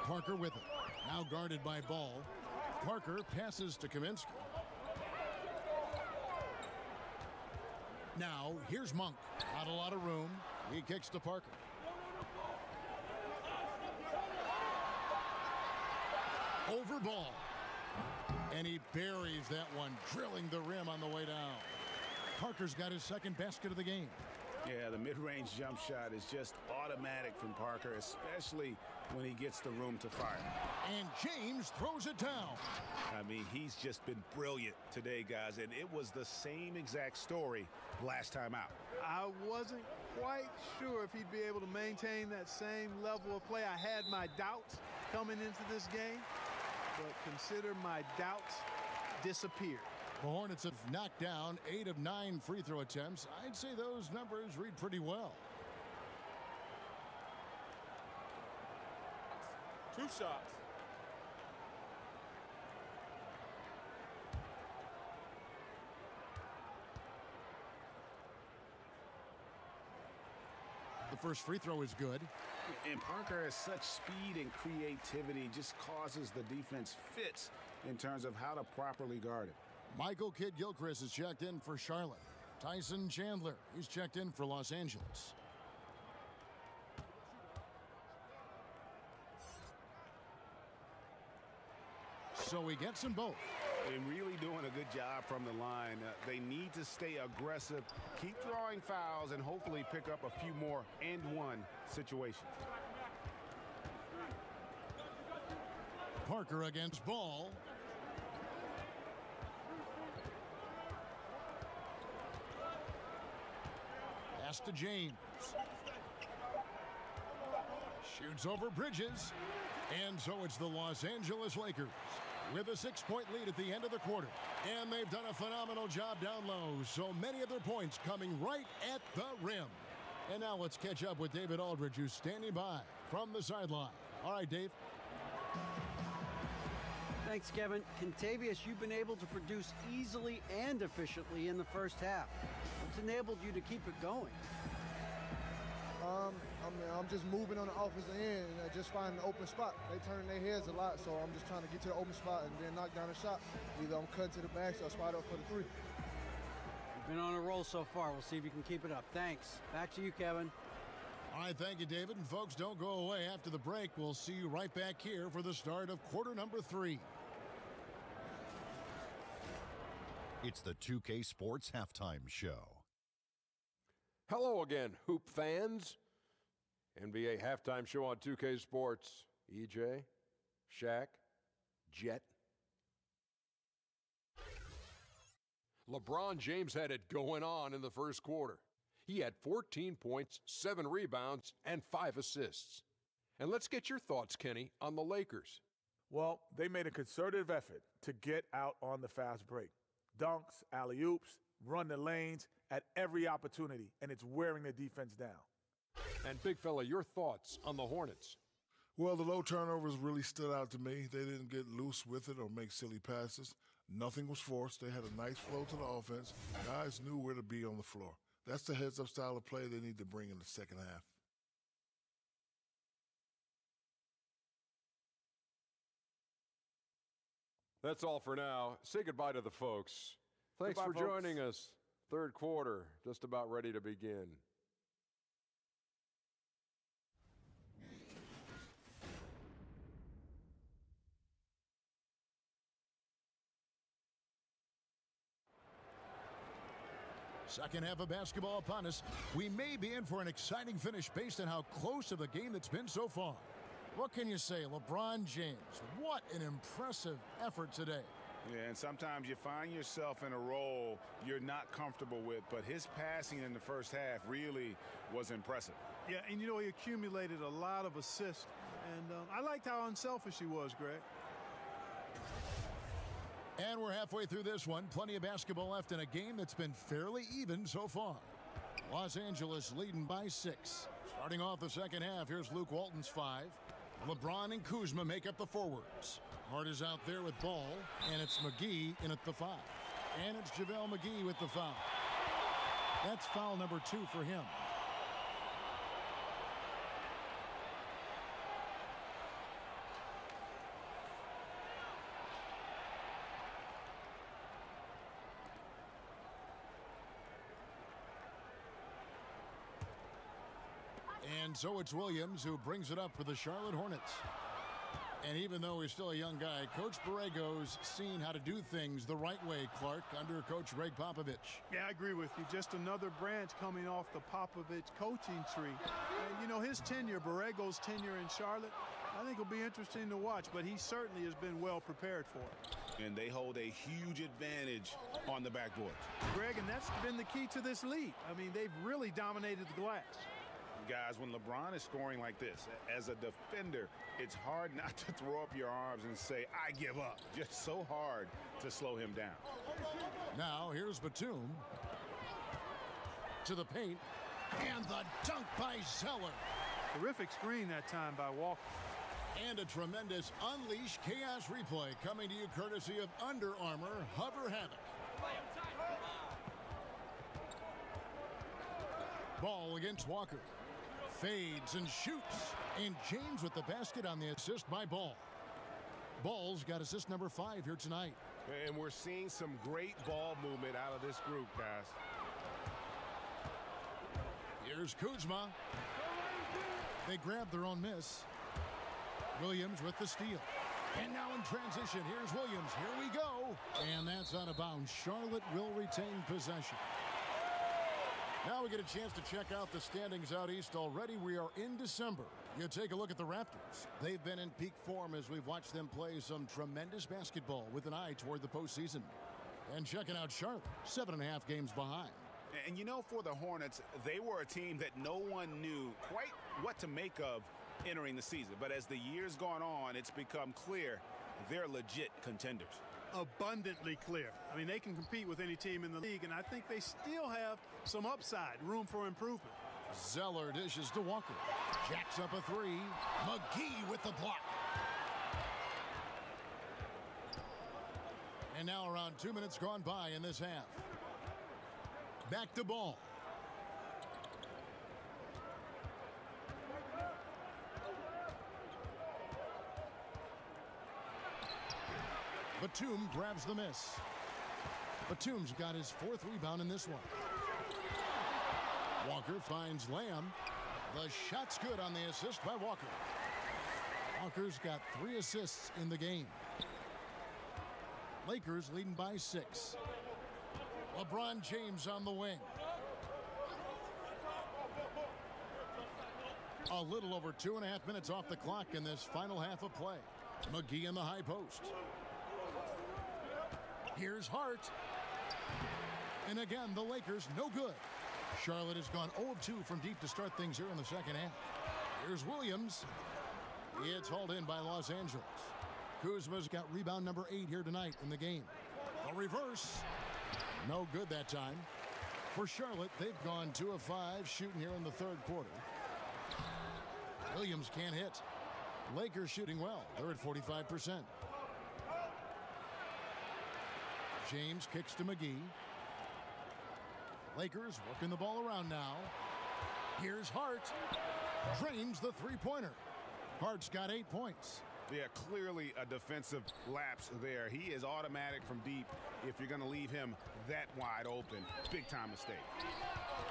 Parker with it. Now guarded by Ball. Parker passes to Kaminsky. Now, here's Monk. Not a lot of room. He kicks to Parker. Over ball. And he buries that one, drilling the rim on the way down. Parker's got his second basket of the game. Yeah, the mid-range jump shot is just automatic from Parker, especially when he gets the room to fire. And James throws it down. I mean, he's just been brilliant today, guys, and it was the same exact story last time out. I wasn't quite sure if he'd be able to maintain that same level of play. I had my doubts coming into this game, but consider my doubts disappeared. The Hornets have knocked down 8 of 9 free throw attempts. I'd say those numbers read pretty well. 2 shots. The first free throw is good. And Parker has such speed and creativity, just causes the defense fits in terms of how to properly guard it. Michael Kidd-Gilchrist is checked in for Charlotte. Tyson Chandler, he's checked in for Los Angeles. So he gets them both. And really doing a good job from the line. They need to stay aggressive, keep drawing fouls, and hopefully pick up a few more and-one situations. Parker against Ball. Pass to James. Shoots over Bridges. And so it's the Los Angeles Lakers with a 6-point lead at the end of the quarter. And they've done a phenomenal job down low. So many of their points coming right at the rim. And now let's catch up with David Aldridge, who's standing by from the sideline. All right, Dave. Thanks, Kevin. Contavious, you've been able to produce easily and efficiently in the first half. What's enabled you to keep it going? I'm just moving on the offensive end and just finding an open spot. They turn their heads a lot, so I'm just trying to get to the open spot and then knock down a shot. Either I'm cutting to the basket or spot up for the three. You've been on a roll so far. We'll see if you can keep it up. Thanks. Back to you, Kevin. All right, thank you, David. And folks, don't go away. After the break, we'll see you right back here for the start of quarter number 3. It's the 2K Sports Halftime Show. Hello again, Hoop fans. NBA Halftime Show on 2K Sports. EJ, Shaq, Jet. LeBron James had it going on in the first quarter. He had 14 points, 7 rebounds, and 5 assists. And let's get your thoughts, Kenny, on the Lakers. Well, they made a concerted effort to get out on the fast break. Dunks, alley-oops, run the lanes at every opportunity, and it's wearing the defense down. And big fella, your thoughts on the Hornets? Well, the low turnovers really stood out to me. They didn't get loose with it or make silly passes. Nothing was forced. They had a nice flow to the offense. Guys knew where to be on the floor. That's the heads-up style of play they need to bring in the second half. That's all for now. Say goodbye to the folks. Thanks Goodbye, for folks. joining us. Third quarter, just about ready to begin. Second half of basketball upon us. We may be in for an exciting finish based on how close of a game that's been so far. What can you say, LeBron James? What an impressive effort today. Yeah, and sometimes you find yourself in a role you're not comfortable with, but his passing in the first half really was impressive. Yeah, and you know, he accumulated a lot of assists. And I liked how unselfish he was, Greg. And we're halfway through this one. Plenty of basketball left in a game that's been fairly even so far. Los Angeles leading by 6. Starting off the second half, here's Luke Walton's 5. LeBron and Kuzma make up the forwards. Hart is out there with Ball, and it's McGee in at the 5. And it's JaVale McGee with the foul. That's foul number 2 for him. And so it's Williams who brings it up for the Charlotte Hornets. And even though he's still a young guy, Coach Borrego's seen how to do things the right way, Clark, under Coach Greg Popovich. Yeah, I agree with you. Just another branch coming off the Popovich coaching tree. And, you know, his tenure, Borrego's tenure in Charlotte, I think will be interesting to watch, but he certainly has been well prepared for it. And they hold a huge advantage on the backboard. Greg, and that's been the key to this league. I mean, they've really dominated the glass. Guys, when LeBron is scoring like this, as a defender, it's hard not to throw up your arms and say, I give up. Just so hard to slow him down. Now, here's Batum. To the paint. And the dunk by Zeller. Terrific screen that time by Walker. And a tremendous Unleash Chaos replay coming to you courtesy of Under Armour Hover Havoc. Ball against Walker. Fades and shoots. And James with the basket on the assist by Ball. Ball's got assist number 5 here tonight. And we're seeing some great ball movement out of this group, guys. Here's Kuzma. They grab their own miss. Williams with the steal. And now in transition, here's Williams. Here we go. And that's out of bounds. Charlotte will retain possession. Now we get a chance to check out the standings out east already. We are in December. You take a look at the Raptors. They've been in peak form as we've watched them play some tremendous basketball with an eye toward the postseason. And checking out Charlotte, 7.5 games behind. And you know, for the Hornets, they were a team that no one knew quite what to make of entering the season. But as the years gone on, it's become clear they're legit contenders. Abundantly clear. I mean, they can compete with any team in the league, and I think they still have some upside, room for improvement. Zeller dishes to Walker. Jacks up a 3. McGee with the block. And now around 2 minutes gone by in this half. Back to Ball. Batum grabs the miss. Batum's got his 4th rebound in this one. Walker finds Lamb. The shot's good on the assist by Walker. Walker's got 3 assists in the game. Lakers leading by 6. LeBron James on the wing. A little over 2.5 minutes off the clock in this final half of play. McGee in the high post. Here's Hart. And again, the Lakers no good. Charlotte has gone 0 of 2 from deep to start things here in the second half. Here's Williams. It's hauled in by Los Angeles. Kuzma's got rebound number 8 here tonight in the game. A reverse. No good that time. For Charlotte, they've gone 2 of 5 shooting here in the 3rd quarter. Williams can't hit. Lakers shooting well. They're at 45%. James kicks to McGee. Lakers working the ball around now. Here's Hart. Drains the 3-pointer. Hart's got 8 points. Yeah, clearly a defensive lapse there. He is automatic from deep if you're going to leave him that wide open. Big time mistake.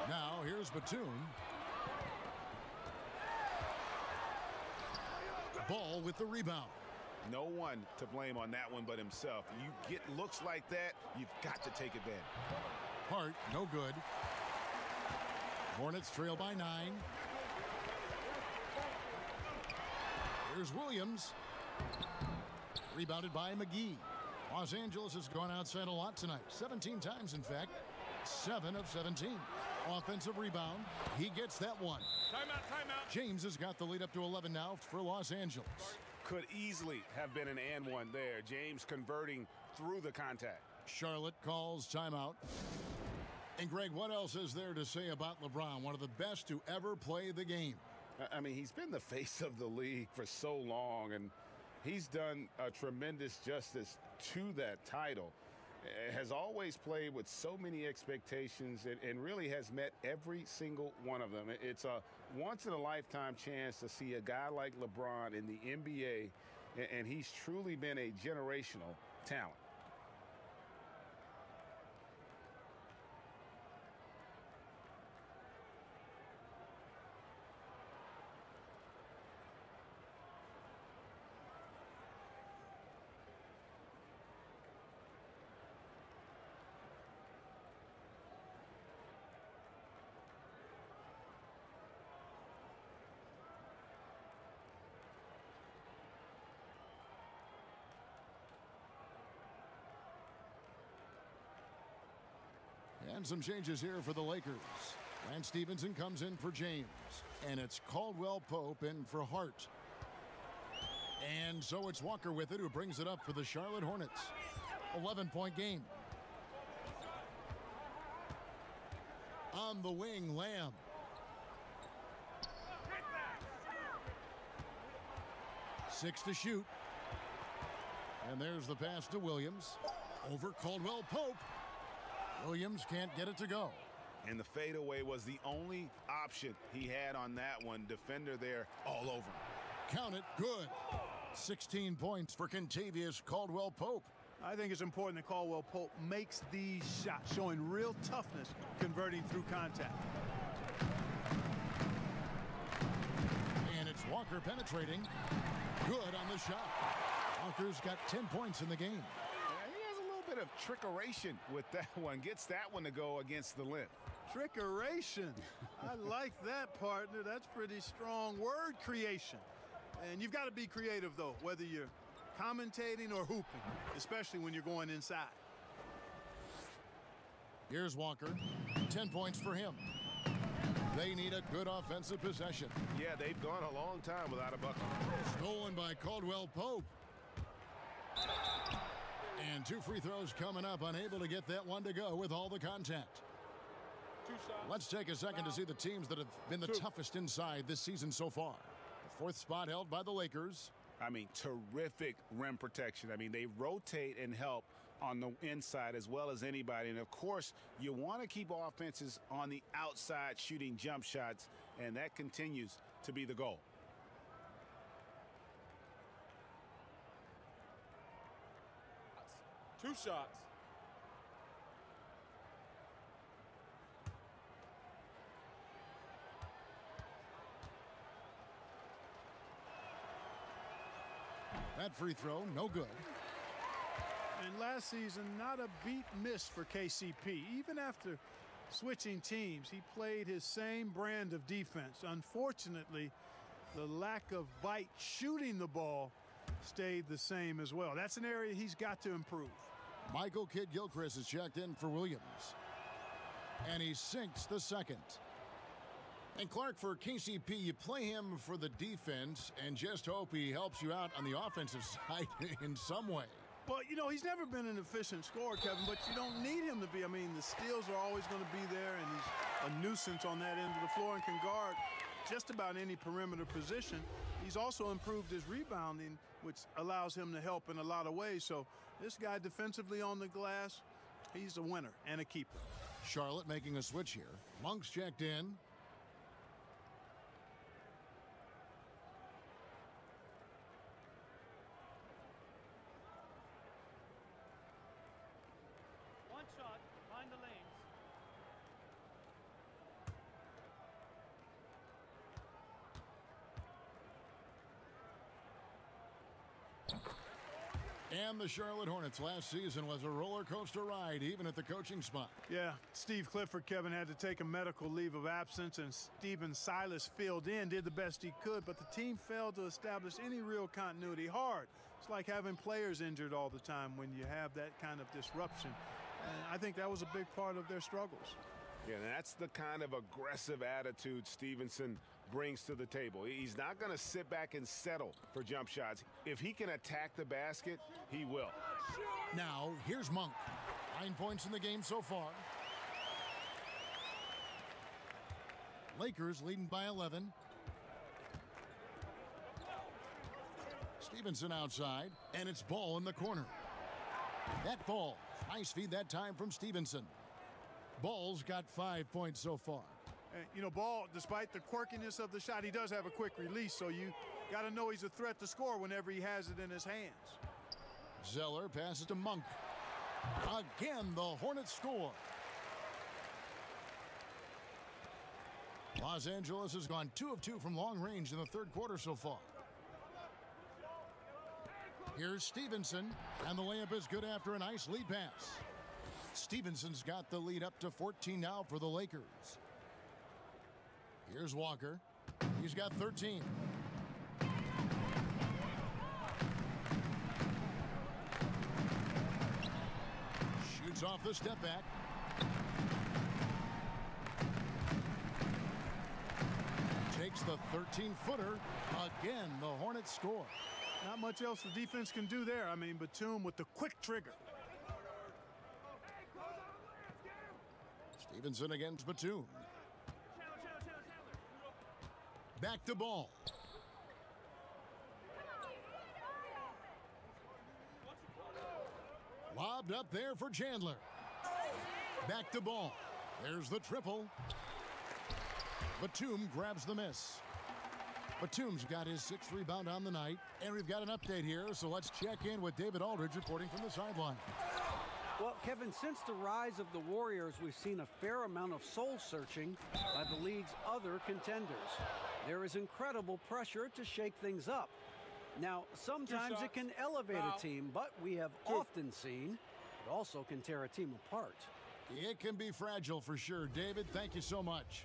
Now here's Batum. Ball with the rebound. No one to blame on that one but himself. You get looks like that, you've got to take advantage. Hart, no good. Hornets trail by 9. Here's Williams. Rebounded by McGee. Los Angeles has gone outside a lot tonight. 17 times, in fact. 7 of 17. Offensive rebound. He gets that one. Timeout, timeout. James has got the lead up to 11 now for Los Angeles. Could easily have been an and one there. James converting through the contact. Charlotte calls timeout. And Greg, what else is there to say about LeBron? One of the best to ever play the game. I mean, he's been the face of the league for so long, and he's done a tremendous justice to that title. Has always played with so many expectations and really has met every single one of them. It's a once-in-a-lifetime chance to see a guy like LeBron in the NBA, and he's truly been a generational talent. And some changes here for the Lakers. Lance Stevenson comes in for James. And it's Caldwell Pope in for Hart. And so it's Walker with it, who brings it up for the Charlotte Hornets. 11-point game. On the wing, Lamb. Six to shoot. And there's the pass to Williams. Over Caldwell Pope. Williams can't get it to go. And the fadeaway was the only option he had on that one. Defender there all over him. Count it. Good. 16 points for Kentavious Caldwell Pope. I think it's important that Caldwell Pope makes these shots, showing real toughness, converting through contact. And it's Walker penetrating. Good on the shot. Walker's got 10 points in the game. Yeah, he has a little bit of trickeration with that one. Gets that one to go against the limb. Trickeration. I like that, partner. That's pretty strong word creation. And you've got to be creative, though, whether you're commentating or hooping, especially when you're going inside. Here's Walker. 10 points for him. They need a good offensive possession. Yeah, they've gone a long time without a bucket. Stolen by Caldwell Pope. And 2 free throws coming up, unable to get that one to go with all the contact. Let's take a second to see the teams that have been the toughest inside this season so far. The 4th spot held by the Lakers. I mean, terrific rim protection. I mean, they rotate and help on the inside as well as anybody. And, of course, you want to keep offenses on the outside shooting jump shots, and that continues to be the goal. Two shots. That free throw, no good. And last season, not a beat missed for KCP. Even after switching teams, he played his same brand of defense. Unfortunately, the lack of bite shooting the ball stayed the same as well. That's an area he's got to improve. Michael Kidd-Gilchrist is checked in for Williams. And he sinks the second. And Clark, for KCP, you play him for the defense and just hope he helps you out on the offensive side in some way. Well, you know, he's never been an efficient scorer, Kevin, but you don't need him to be. I mean, the steals are always going to be there, and he's a nuisance on that end of the floor and can guard just about any perimeter position. He's also improved his rebounding, which allows him to help in a lot of ways. So this guy defensively on the glass, he's a winner and a keeper. Charlotte making a switch here. Monk's checked in. And the Charlotte Hornets last season was a roller coaster ride, even at the coaching spot. Yeah, Steve Clifford, Kevin, had to take a medical leave of absence, and Steven Silas filled in, did the best he could, but the team failed to establish any real continuity. Hard. It's like having players injured all the time when you have that kind of disruption. And I think that was a big part of their struggles. Yeah, and that's the kind of aggressive attitude Stevenson brings to the table. He's not going to sit back and settle for jump shots. If he can attack the basket, he will. Now, here's Monk. 9 points in the game so far. Lakers leading by 11. Stevenson outside, and it's Ball in the corner. That ball. Nice feed that time from Stevenson. Ball's got 5 points so far. You know, Ball, despite the quirkiness of the shot, he does have a quick release, so you got to know he's a threat to score whenever he has it in his hands. Zeller passes to Monk. Again, the Hornets score. Los Angeles has gone 2 of 2 from long range in the third quarter so far. Here's Stevenson, and the layup is good after a nice lead pass. Stevenson's got the lead up to 14 now for the Lakers. Here's Walker. He's got 13. Shoots off the step back. 13-footer. Again, the Hornets score. Not much else the defense can do there. I mean, Batum with the quick trigger. Stevenson against Batum. Back to ball. Lobbed up there for Chandler. Back to ball. There's the triple. Batum grabs the miss. Batum's got his 6th rebound on the night. And we've got an update here, so let's check in with David Aldridge reporting from the sideline. Well, Kevin, since the rise of the Warriors, we've seen a fair amount of soul-searching by the league's other contenders. There is incredible pressure to shake things up. Now, sometimes it can elevate a team, but we have often seen it also can tear a team apart. It can be fragile for sure. David, thank you so much.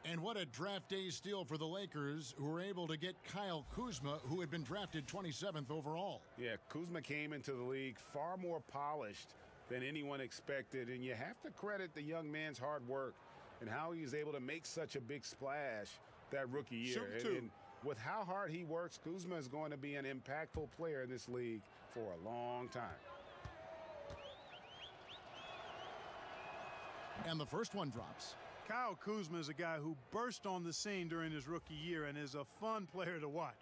And what a draft day steal for the Lakers, who were able to get Kyle Kuzma, who had been drafted 27th overall. Yeah, Kuzma came into the league far more polished than anyone expected, and you have to credit the young man's hard work and how he was able to make such a big splash that rookie year. And with how hard he works, Kuzma is going to be an impactful player in this league for a long time. And the first one drops. Kyle Kuzma is a guy who burst on the scene during his rookie year and is a fun player to watch.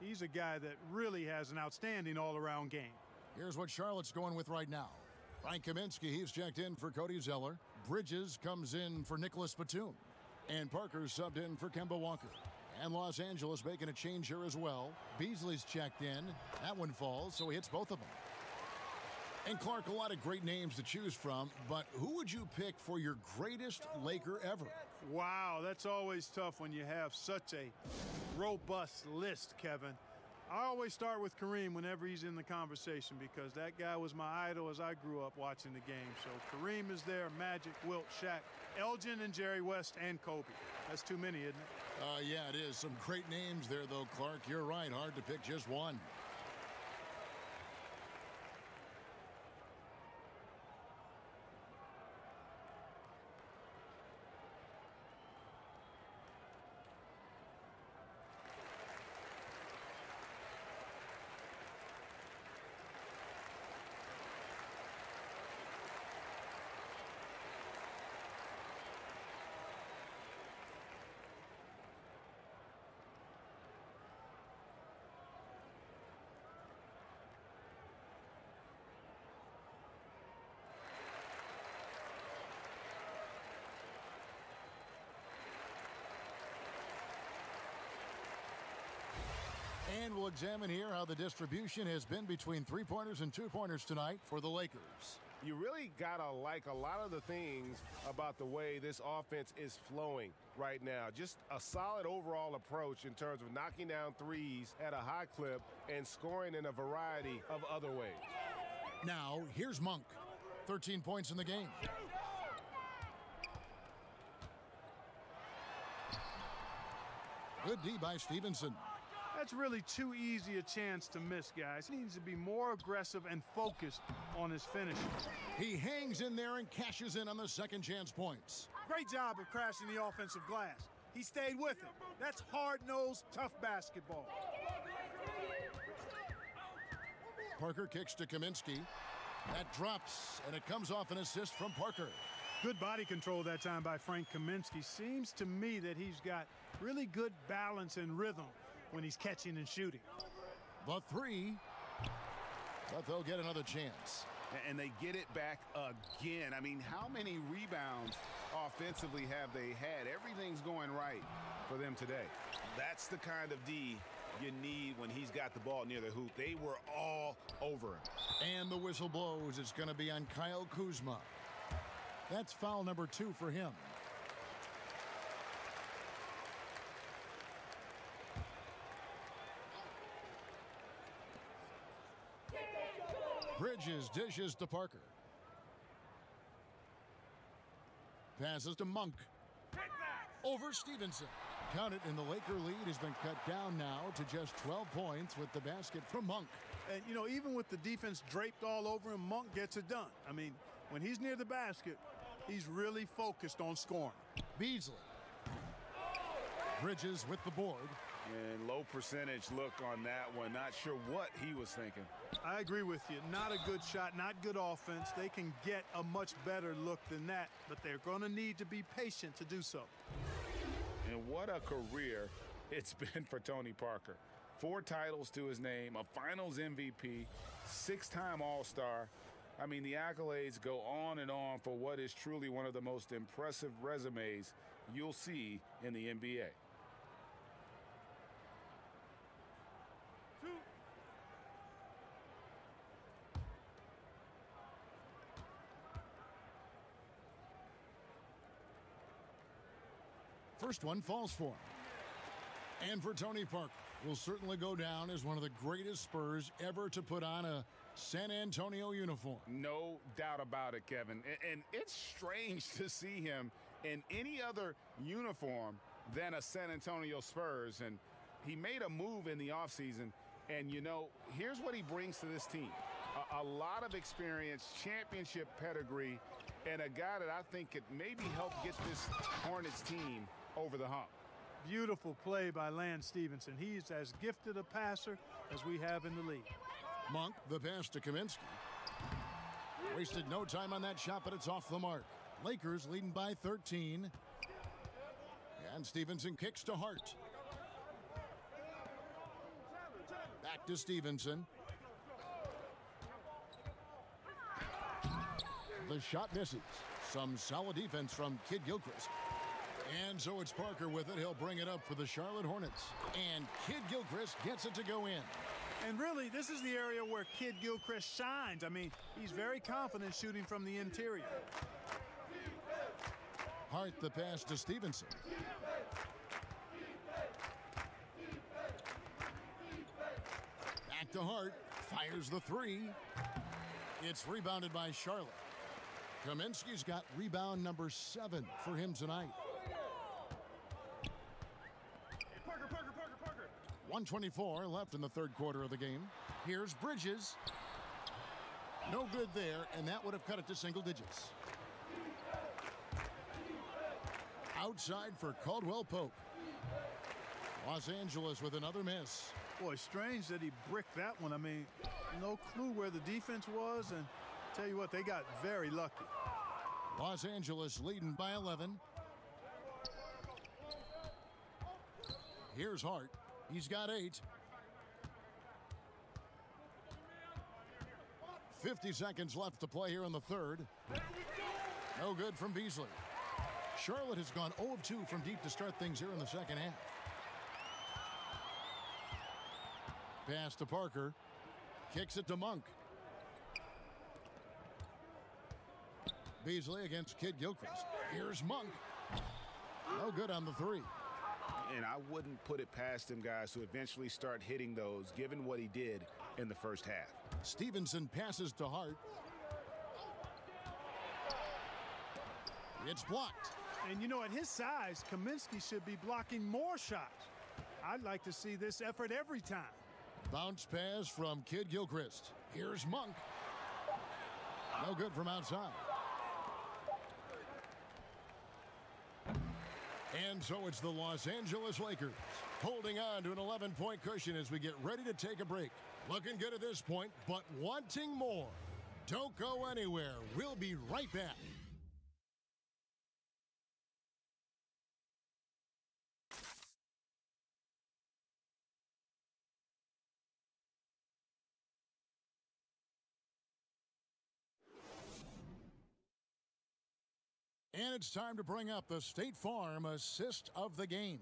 He's a guy that really has an outstanding all-around game. Here's what Charlotte's going with right now. Frank Kaminsky, he's checked in for Cody Zeller. Bridges comes in for Nicholas Batum. And Parker's subbed in for Kemba Walker. And Los Angeles making a change here as well. Beasley's checked in. That one falls, so he hits both of them. And Clark, a lot of great names to choose from, but who would you pick for your greatest Laker ever? Wow, that's always tough when you have such a robust list, Kevin. I always start with Kareem whenever he's in the conversation because that guy was my idol as I grew up watching the game. So Kareem is there, Magic, Wilt, Shaq, Elgin, and Jerry West, and Kobe. That's too many, isn't it? Yeah, it is. Some great names there, though, Clark. You're right. Hard to pick just one. And we'll examine here how the distribution has been between three-pointers and two-pointers tonight for the Lakers. You really got to like a lot of the things about the way this offense is flowing right now. Just a solid overall approach in terms of knocking down threes at a high clip and scoring in a variety of other ways. Now, here's Monk. 13 points in the game. Good D by Stevenson. That's really too easy a chance to miss, guys. He needs to be more aggressive and focused on his finishing. He hangs in there and cashes in on the second chance points. Great job of crashing the offensive glass. He stayed with it. That's hard-nosed, tough basketball. Parker kicks to Kaminsky. That drops, and it comes off an assist from Parker. Good body control that time by Frank Kaminsky. Seems to me that he's got really good balance and rhythm when he's catching and shooting. The three, but they'll get another chance. And they get it back again. I mean, how many rebounds offensively have they had? Everything's going right for them today. That's the kind of D you need when he's got the ball near the hoop. They were all over him. And the whistle blows. It's going to be on Kyle Kuzma. That's foul number 2 for him. Bridges dishes to Parker. Passes to Monk. Over Stevenson. Count it, and the Laker lead has been cut down now to just 12 points with the basket from Monk. And, you know, even with the defense draped all over him, Monk gets it done. I mean, when he's near the basket, he's really focused on scoring. Beasley. Bridges with the board. And low percentage look on that one. Not sure what he was thinking. I agree with you. Not a good shot, not good offense. They can get a much better look than that, but they're going to need to be patient to do so. And what a career it's been for Tony Parker. 4 titles to his name, a Finals MVP, 6-time All-Star. I mean, the accolades go on and on for what is truly one of the most impressive resumes you'll see in the NBA. First one falls for him. And for Tony Parker, will certainly go down as one of the greatest Spurs ever to put on a San Antonio uniform. No doubt about it, Kevin. And it's strange to see him in any other uniform than a San Antonio Spurs. And he made a move in the offseason. And, you know, here's what he brings to this team. A lot of experience, championship pedigree, and a guy that I think could maybe help get this Hornets team over the hump. Beautiful play by Lance Stevenson. He's as gifted a passer as we have in the league. Monk, the pass to Kaminsky. Wasted no time on that shot, but it's off the mark. Lakers leading by 13. And Stevenson kicks to Hart. Back to Stevenson. The shot misses. Some solid defense from Kid Gilchrist. And so it's Parker with it. He'll bring it up for the Charlotte Hornets. And Kid Gilchrist gets it to go in. And really, this is the area where Kid Gilchrist shines. I mean, he's very confident shooting from the interior. Hart the pass to Stevenson. Back to Hart. Fires the 3. It's rebounded by Charlotte. Kaminsky's got rebound number 7 for him tonight. 1:24 left in the third quarter of the game. Here's Bridges. No good there, and that would have cut it to single digits. Outside for Caldwell Pope. Los Angeles with another miss. Boy, strange that he bricked that one. I mean, no clue where the defense was, and tell you what, they got very lucky. Los Angeles leading by 11. Here's Hart. He's got 8. 50 seconds left to play here in the third. No good from Beasley. Charlotte has gone 0 of 2 from deep to start things here in the second half. Pass to Parker. Kicks it to Monk. Beasley against Kid Gilchrist. Here's Monk. No good on the 3. And I wouldn't put it past him, guys, to eventually start hitting those, given what he did in the first half. Stevenson passes to Hart. It's blocked. And, you know, at his size, Kaminsky should be blocking more shots. I'd like to see this effort every time. Bounce pass from Kid Gilchrist. Here's Monk. No good from outside. And so it's the Los Angeles Lakers holding on to an 11-point cushion as we get ready to take a break. Looking good at this point, but wanting more. Don't go anywhere. We'll be right back. And it's time to bring up the State Farm assist of the game.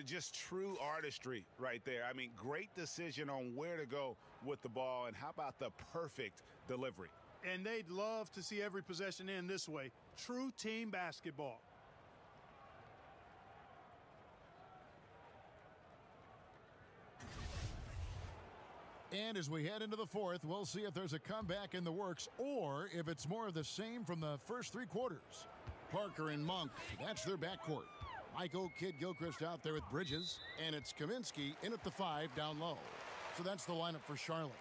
Just true artistry right there. I mean, great decision on where to go with the ball, and how about the perfect delivery? And they'd love to see every possession end this way. True team basketball. And as we head into the fourth, we'll see if there's a comeback in the works or if it's more of the same from the first 3 quarters. Parker and Monk, that's their backcourt. Michael Kid Gilchrist out there with Bridges, and it's Kaminsky in at the 5 down low. So that's the lineup for Charlotte.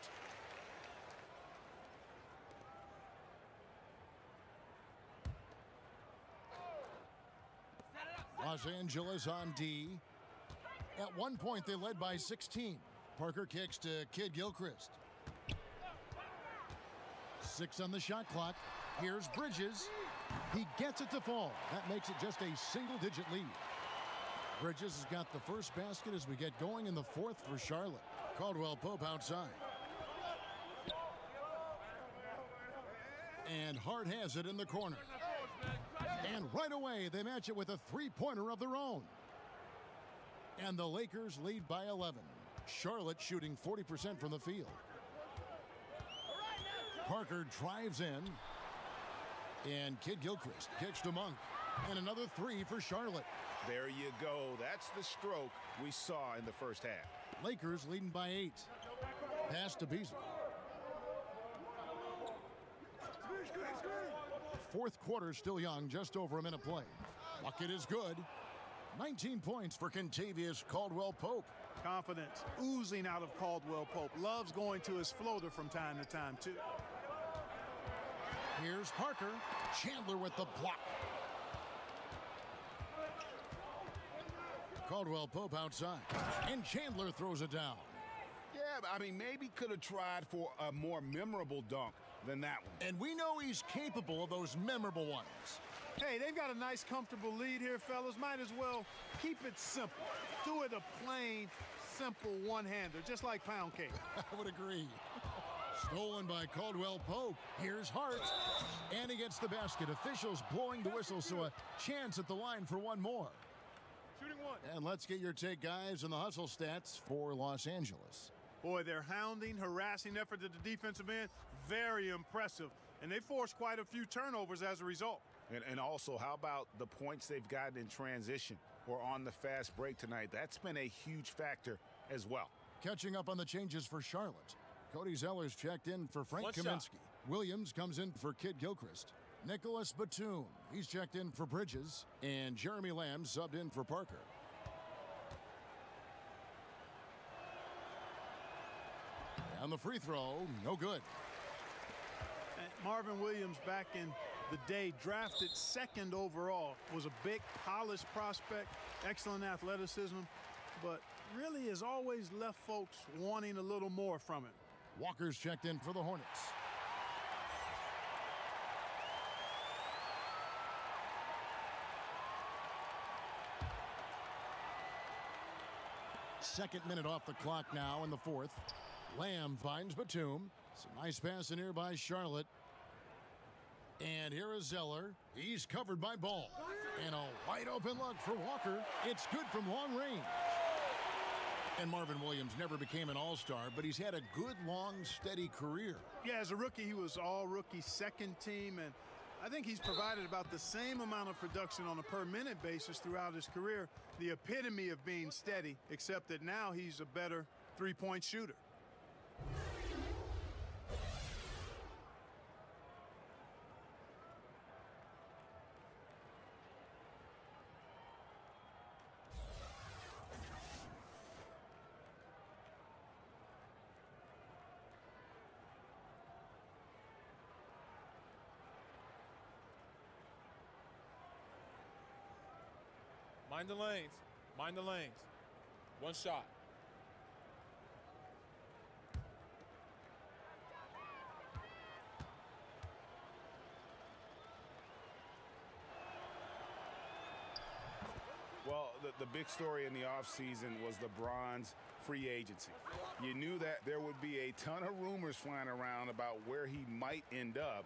Los Angeles on D. At one point, they led by 16. Parker kicks to Kid Gilchrist. 6 on the shot clock. Here's Bridges. He gets it to fall. That makes it just a single-digit lead. Bridges has got the first basket as we get going in the fourth for Charlotte. Caldwell Pope outside. And Hart has it in the corner. And right away, they match it with a three-pointer of their own. And the Lakers lead by 11. Charlotte shooting 40% from the field. Parker drives in. And Kid Gilchrist kicks to Monk. And another three for Charlotte. There you go. That's the stroke we saw in the first half. Lakers leading by 8. Pass to Beasley. Fourth quarter still young, just over a minute play. Bucket is good. 19 points for Kentavious Caldwell-Pope. Confidence oozing out of Caldwell-Pope. Loves going to his floater from time to time, too. Here's Parker. Chandler with the block. Caldwell-Pope outside. And Chandler throws it down. Yeah, I mean, maybe could have tried for a more memorable dunk than that one. And we know he's capable of those memorable ones. Hey, they've got a nice, comfortable lead here, fellas. Might as well keep it simple. Do it a plain, simple one-hander, just like pound cake. I would agree. Stolen by Caldwell-Pope. Here's Hart. And he gets the basket. Officials blowing the whistle, so a chance at the line for one more. Shooting one. And let's get your take, guys, on the hustle stats for Los Angeles. Boy, their hounding, harassing effort at the defensive end, very impressive. And they forced quite a few turnovers as a result. And also, how about the points they've gotten in transition or on the fast break tonight? That's been a huge factor as well. Catching up on the changes for Charlotte. Cody Zeller's checked in for Frank Kaminsky. Williams comes in for Kid Gilchrist. Nicholas Batum, he's checked in for Bridges. And Jeremy Lamb subbed in for Parker. And the free throw, no good. And Marvin Williams, back in the day, drafted second overall, was a big, polished prospect, excellent athleticism, but really has always left folks wanting a little more from him. Walker's checked in for the Hornets. Second minute off the clock now in the fourth. Lamb finds Batum. Some nice pass in here by Charlotte. And here is Zeller. He's covered by Ball. And a wide open look for Walker. It's good from long range. And Marvin Williams never became an all-star, but he's had a good, long, steady career. Yeah, as a rookie, he was all-rookie second team, and I think he's provided about the same amount of production on a per-minute basis throughout his career. The epitome of being steady, except that now he's a better three-point shooter. Mind the lanes. Mind the lanes. One shot. Well, the big story in the offseason was LeBron's free agency. You knew that there would be a ton of rumors flying around about where he might end up.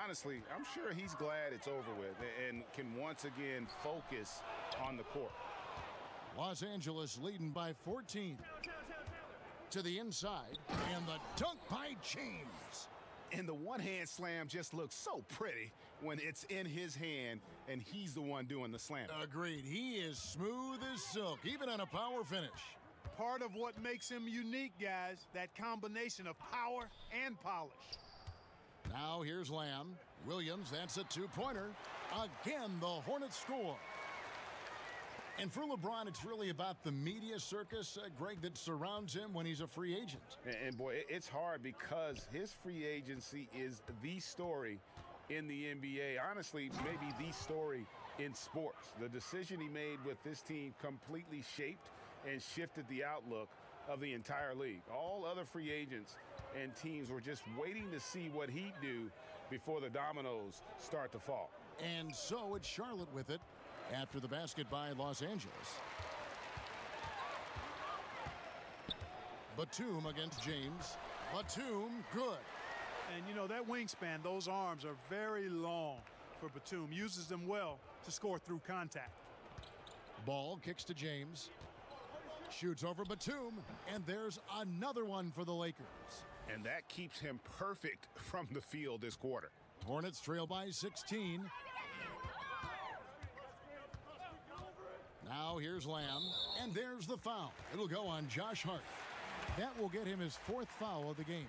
Honestly, I'm sure he's glad it's over with and can once again focus on the court. Los Angeles leading by 14. To the inside, and the dunk by James. And the one-hand slam just looks so pretty when it's in his hand and he's the one doing the slam. Agreed. He is smooth as silk, even on a power finish. Part of what makes him unique, guys, that combination of power and polish. Now here's Lamb. Williams, that's a two-pointer. Again, the Hornets score. And for LeBron, it's really about the media circus, Greg, that surrounds him when he's a free agent. And boy, it's hard because his free agency is the story in the NBA. Honestly, maybe the story in sports. The decision he made with this team completely shaped and shifted the outlook of the entire league. All other free agents and teams were just waiting to see what he'd do before the dominoes start to fall. And so it's Charlotte with it after the basket by Los Angeles. Batum against James. Batum, good. And, you know, that wingspan, those arms are very long for Batum. Uses them well to score through contact. Ball kicks to James. Shoots over Batum. And there's another one for the Lakers. And that keeps him perfect from the field this quarter. Hornets trail by 16. Now here's Lamb. And there's the foul. It'll go on Josh Hart. That will get him his fourth foul of the game.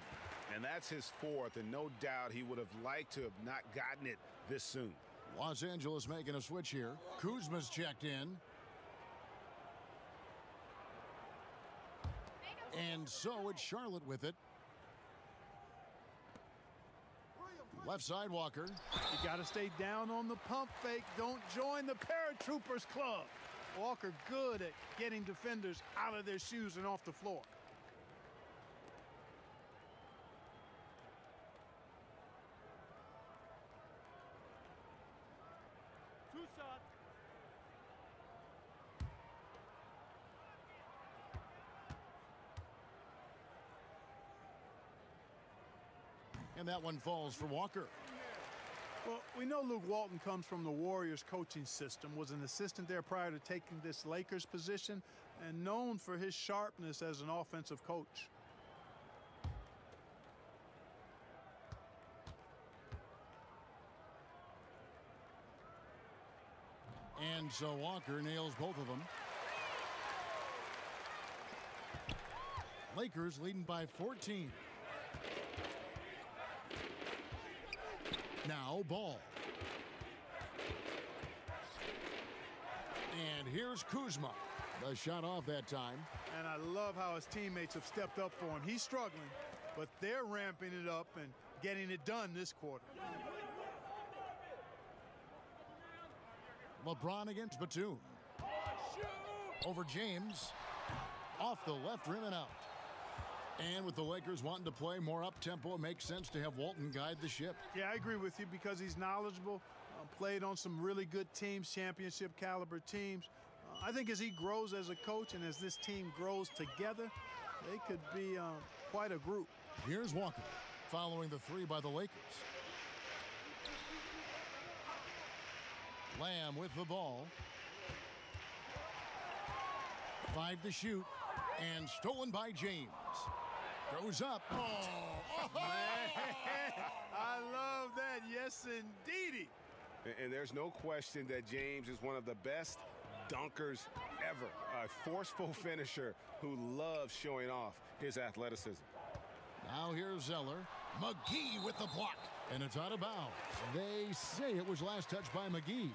And that's his fourth, and no doubt he would have liked to have not gotten it this soon. Los Angeles making a switch here. Kuzma's checked in. And so it's Charlotte with it. Left side, Walker. You got to stay down on the pump fake. Don't join the paratroopers club. Walker good at getting defenders out of their shoes and off the floor. And that one falls for Walker. Well, we know Luke Walton comes from the Warriors coaching system, was an assistant there prior to taking this Lakers position, and known for his sharpness as an offensive coach. And so Walker nails both of them. Lakers leading by 14. Now Ball. And here's Kuzma. The shot off that time. And I love how his teammates have stepped up for him. He's struggling, but they're ramping it up and getting it done this quarter. LeBron against Batum. Over James. Off the left rim and out. And with the Lakers wanting to play more up-tempo, it makes sense to have Walton guide the ship. Yeah, I agree with you because he's knowledgeable, played on some really good teams, championship caliber teams. I think as he grows as a coach and as this team grows together, they could be quite a group. Here's Walker following the three by the Lakers. Lamb with the ball. 5 to shoot. And stolen by James. Goes up. Oh, man, I love that. Yes, indeedy. And there's no question that James is one of the best dunkers ever. A forceful finisher who loves showing off his athleticism. Now here's Zeller. McGee with the block. And it's out of bounds. They say it was last touched by McGee.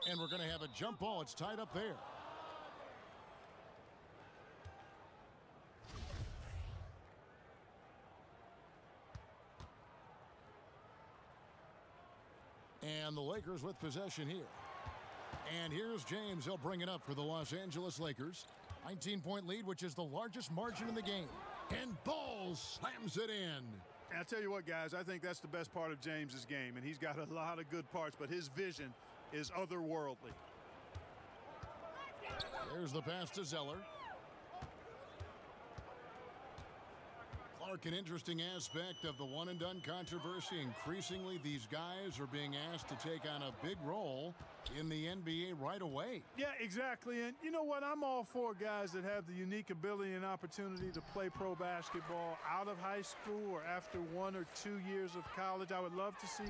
And we're going to have a jump ball. It's tied up there. And the Lakers with possession here. And here's James. He'll bring it up for the Los Angeles Lakers. 19-point lead, which is the largest margin in the game. And Ball slams it in. And I'll tell you what, guys, I think that's the best part of James's game. And he's got a lot of good parts, but his vision is otherworldly. There's the pass to Zeller. Clark, an interesting aspect of the one-and-done controversy. Increasingly, these guys are being asked to take on a big role in the NBA right away. Yeah, exactly. And you know what? I'm all for guys that have the unique ability and opportunity to play pro basketball out of high school or after 1 or 2 years of college. I would love to see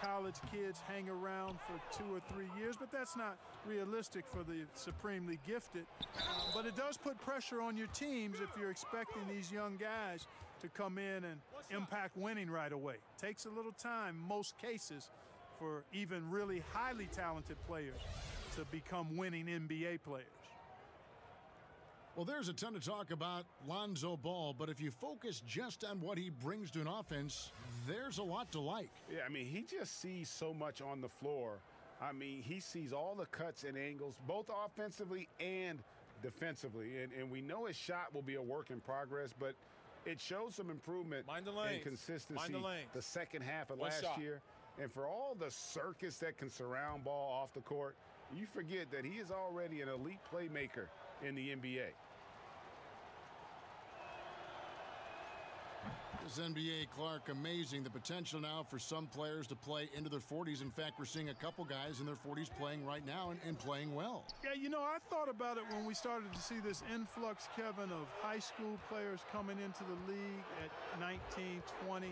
college kids hang around for 2 or 3 years, but that's not realistic for the supremely gifted. But it does put pressure on your teams if you're expecting these young guys to come in and impact winning right away. Takes a little time, most cases, for even really highly talented players to become winning NBA players. Well, there's a ton to talk about Lonzo Ball, but if you focus just on what he brings to an offense, there's a lot to like. Yeah, I mean, he just sees so much on the floor. I mean, he sees all the cuts and angles, both offensively and defensively. And we know his shot will be a work in progress, but it shows some improvement and consistency the second half of last year. And for all the circus that can surround Ball off the court, you forget that he is already an elite playmaker in the NBA. This NBA, Clark, amazing. The potential now for some players to play into their 40s. In fact, we're seeing a couple guys in their 40s playing right now and playing well. Yeah, you know, I thought about it when we started to see this influx, Kevin, of high school players coming into the league at 19, 20,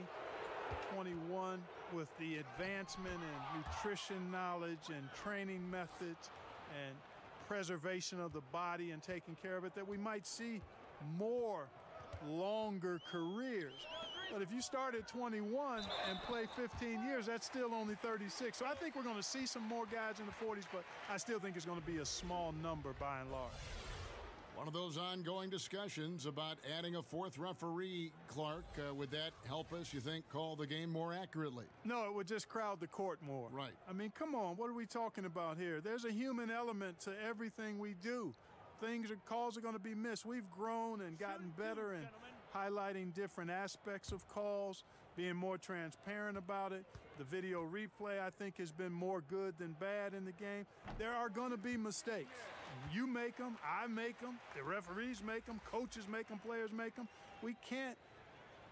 21 with the advancement in nutrition knowledge and training methods and preservation of the body and taking care of it, that we might see more longer careers. But if you start at 21 and play 15 years, that's still only 36. So I think we're going to see some more guys in the 40s, but I still think it's going to be a small number by and large. One of those ongoing discussions about adding a fourth referee, Clark. Would that help us, you think, call the game more accurately? No, it would just crowd the court more. Right. I mean, come on, what are we talking about here? There's a human element to everything we do. Calls are going to be missed. We've grown and gotten better in highlighting different aspects of calls, being more transparent about it. The video replay, I think, has been more good than bad in the game. There are going to be mistakes. You make them, I make them, the referees make them, coaches make them, players make them. We can't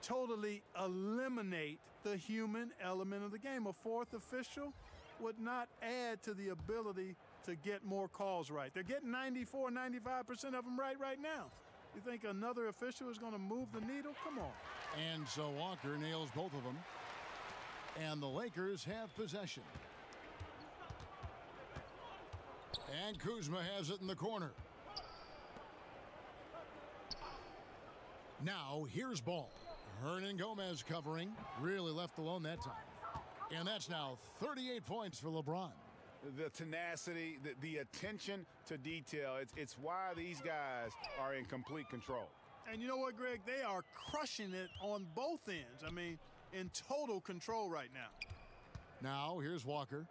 totally eliminate the human element of the game. A fourth official would not add to the ability to get more calls right. They're getting 94, 95% of them right now. You think another official is going to move the needle? Come on. And so Walker nails both of them. And the Lakers have possession. And Kuzma has it in the corner. Now here's Ball. Hernan Gomez covering. Really left alone that time. And that's now 38 points for LeBron. The tenacity, the attention to detail, it's why these guys are in complete control. And you know what, Greg? They are crushing it on both ends. I mean, in total control right now. Now, here's Walker.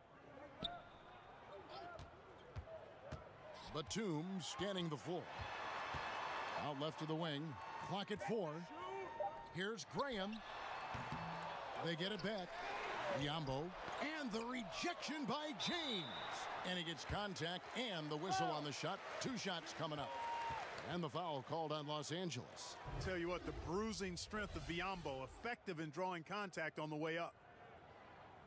Batum scanning the floor. Out left to the wing. Clock at 4. Here's Graham. They get it back. Biyombo, and the rejection by James. And he gets contact and the whistle on the shot. 2 shots coming up. And the foul called on Los Angeles. Tell you what, the bruising strength of Biyombo, effective in drawing contact on the way up.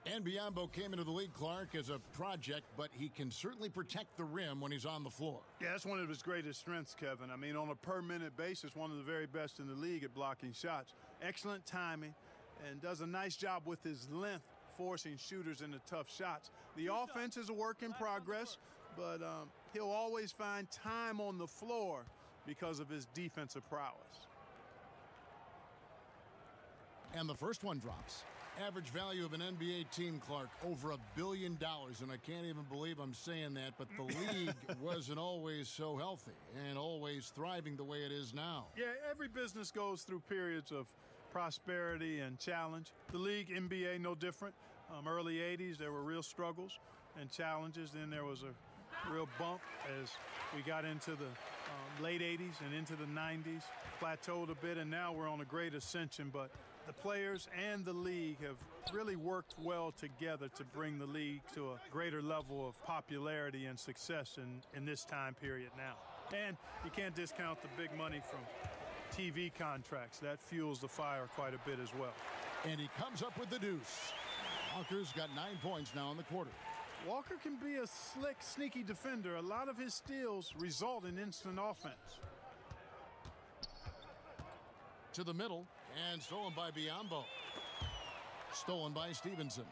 And Biyombo came into the league, Clark, as a project, but he can certainly protect the rim when he's on the floor. Yeah, that's one of his greatest strengths, Kevin. I mean, on a per-minute basis, one of the very best in the league at blocking shots. Excellent timing, and does a nice job with his length, forcing shooters into tough shots. The offense is a work in progress, but he'll always find time on the floor because of his defensive prowess. And the first one drops. Average value of an NBA team, Clark, over $1 billion. And I can't even believe I'm saying that, but the league wasn't always so healthy and always thriving the way it is now. Yeah, every business goes through periods of prosperity and challenge. The league, NBA, no different. Early 80s, there were real struggles and challenges. Then there was a real bump as we got into the late 80s and into the 90s, plateaued a bit, and now we're on a great ascension. But the players and the league have really worked well together to bring the league to a greater level of popularity and success in this time period now. And you can't discount the big money from TV contracts. That fuels the fire quite a bit as well. And he comes up with the deuce. Walker's got 9 points now in the quarter. Walker can be a slick, sneaky defender. A lot of his steals result in instant offense. To the middle, and stolen by Biyombo. Stolen by Stevenson.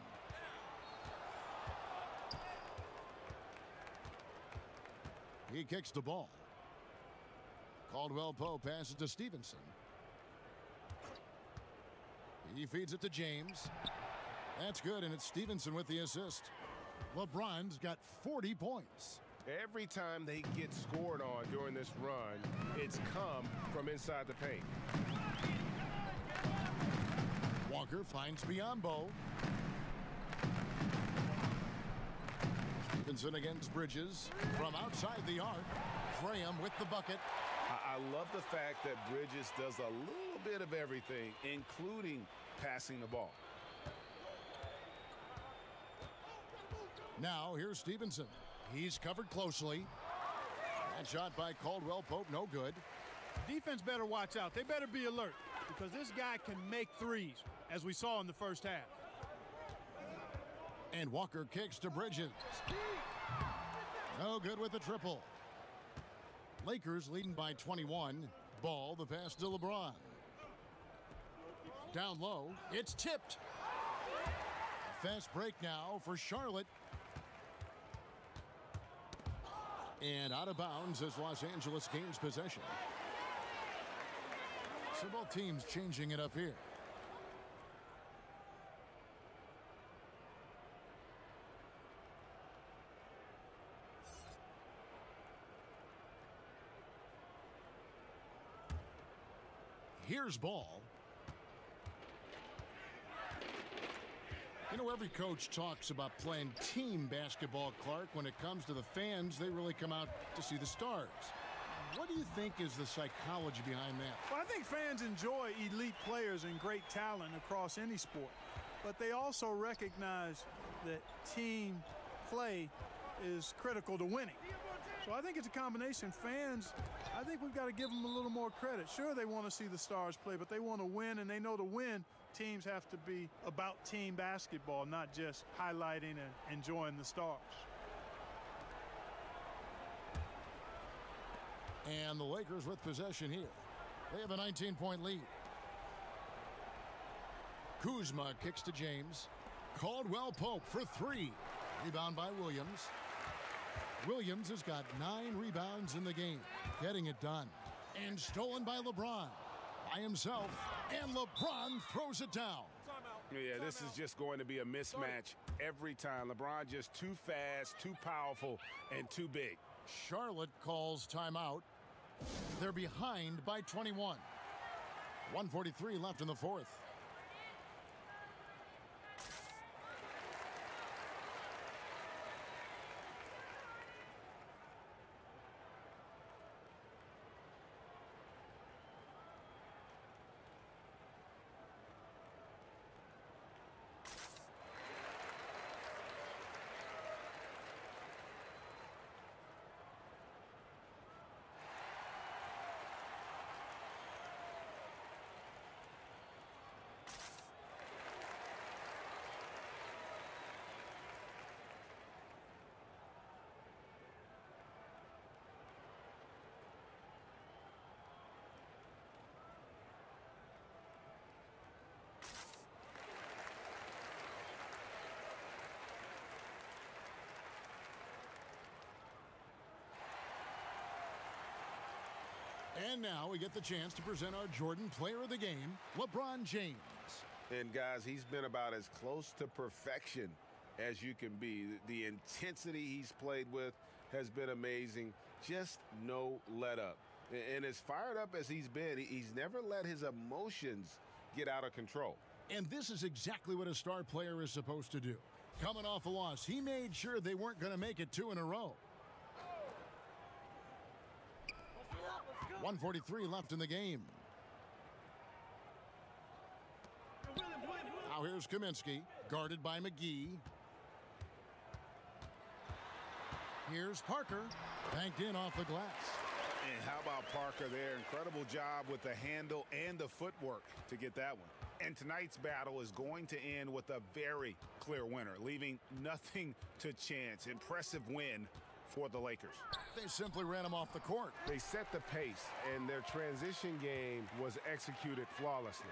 He kicks the ball. Caldwell Pope passes to Stevenson. He feeds it to James. That's good, and it's Stevenson with the assist. LeBron's got 40 points. Every time they get scored on during this run, it's come from inside the paint. Walker finds Biyombo. Stevenson against Bridges from outside the arc. Graham with the bucket. I love the fact that Bridges does a little bit of everything, including passing the ball. Now here's Stevenson. He's covered closely. That shot by Caldwell Pope, no good. Defense better watch out. They better be alert because this guy can make threes, as we saw in the first half. And Walker kicks to Bridges. No good with the triple. Lakers leading by 21. Ball, the pass to LeBron. Down low, it's tipped. Fast break now for Charlotte. And out of bounds as Los Angeles gains possession. So both teams changing it up here. Here's ball. You know, every coach talks about playing team basketball, Clark. When it comes to the fans, they really come out to see the stars. What do you think is the psychology behind that? Well, I think fans enjoy elite players and great talent across any sport. But they also recognize that team play is critical to winning. So I think it's a combination. Fans, I think we've got to give them a little more credit. Sure, they want to see the stars play, but they want to win, and they know to win, teams have to be about team basketball, not just highlighting and enjoying the stars. And the Lakers with possession here. They have a 19-point lead. Kuzma kicks to James. Caldwell Pope for three. Rebound by Williams. Williams has got 9 rebounds in the game, getting it done. And stolen by LeBron by himself, and LeBron throws it down. Yeah, this is just going to be a mismatch every time. LeBron just too fast, too powerful, and too big. Charlotte calls timeout. They're behind by 21. 1:43 left in the fourth. And now we get the chance to present our Jordan Player of the Game, LeBron James. And guys, he's been about as close to perfection as you can be. The intensity he's played with has been amazing. Just no let up. And as fired up as he's been, he's never let his emotions get out of control. And this is exactly what a star player is supposed to do. Coming off a loss, he made sure they weren't going to make it 2 in a row. 1:43 left in the game. Now here's Kaminsky, guarded by McGee. Here's Parker, banked in off the glass. And how about Parker there? Incredible job with the handle and the footwork to get that one. And tonight's battle is going to end with a very clear winner, leaving nothing to chance. Impressive win for the Lakers. They simply ran him off the court. They set the pace, and their transition game was executed flawlessly.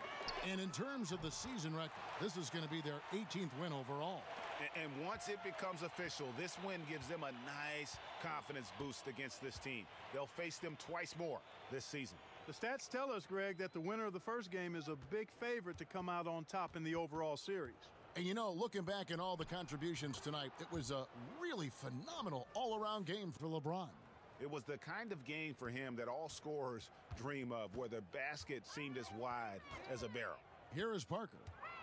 And in terms of the season record, this is going to be their 18th win overall. And once it becomes official, this win gives them a nice confidence boost against this team. They'll face them twice more this season. The stats tell us, Greg, that the winner of the first game is a big favorite to come out on top in the overall series. And you know, looking back at all the contributions tonight, it was a really phenomenal all-around game for LeBron. It was the kind of game for him that all scorers dream of, where the basket seemed as wide as a barrel. Here is Parker,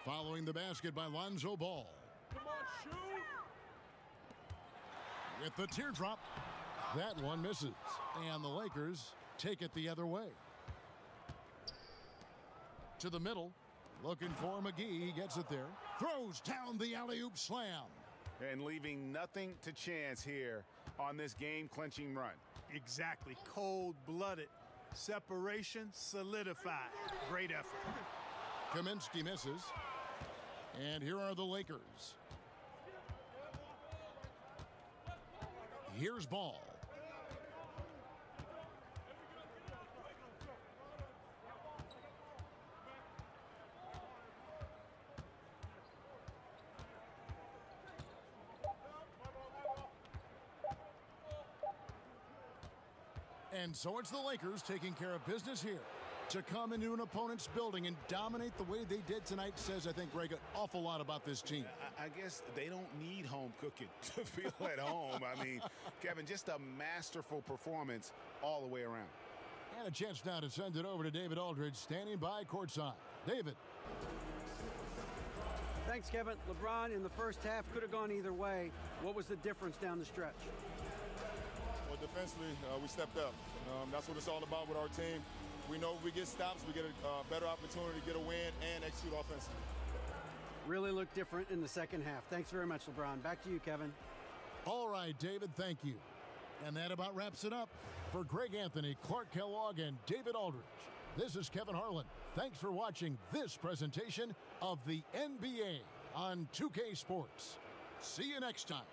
following the basket by Lonzo Ball. Come on, shoot! With the teardrop, that one misses. And the Lakers take it the other way. To the middle, looking for McGee, gets it there. Throws down the alley-oop slam. And leaving nothing to chance here on this game-clinching run. Exactly. Cold-blooded. Separation solidified. Great effort. Kaminsky misses. And here are the Lakers. Here's Ball. And so it's the Lakers taking care of business here. To come into an opponent's building and dominate the way they did tonight says, I think, Greg, an awful lot about this team. I guess they don't need home cooking to feel at home. I mean, Kevin, just a masterful performance all the way around. And a chance now to send it over to David Aldridge, standing by courtside. David. Thanks, Kevin. LeBron in the first half could have gone either way. What was the difference down the stretch? Well, defensively, we stepped up. That's what it's all about with our team. We know if we get stops, we get a better opportunity to get a win and execute offensively. Really looked different in the second half. Thanks very much, LeBron. Back to you, Kevin. All right, David, thank you. And that about wraps it up. For Greg Anthony, Clark Kellogg, and David Aldridge, this is Kevin Harlan. Thanks for watching this presentation of the NBA on 2K Sports. See you next time.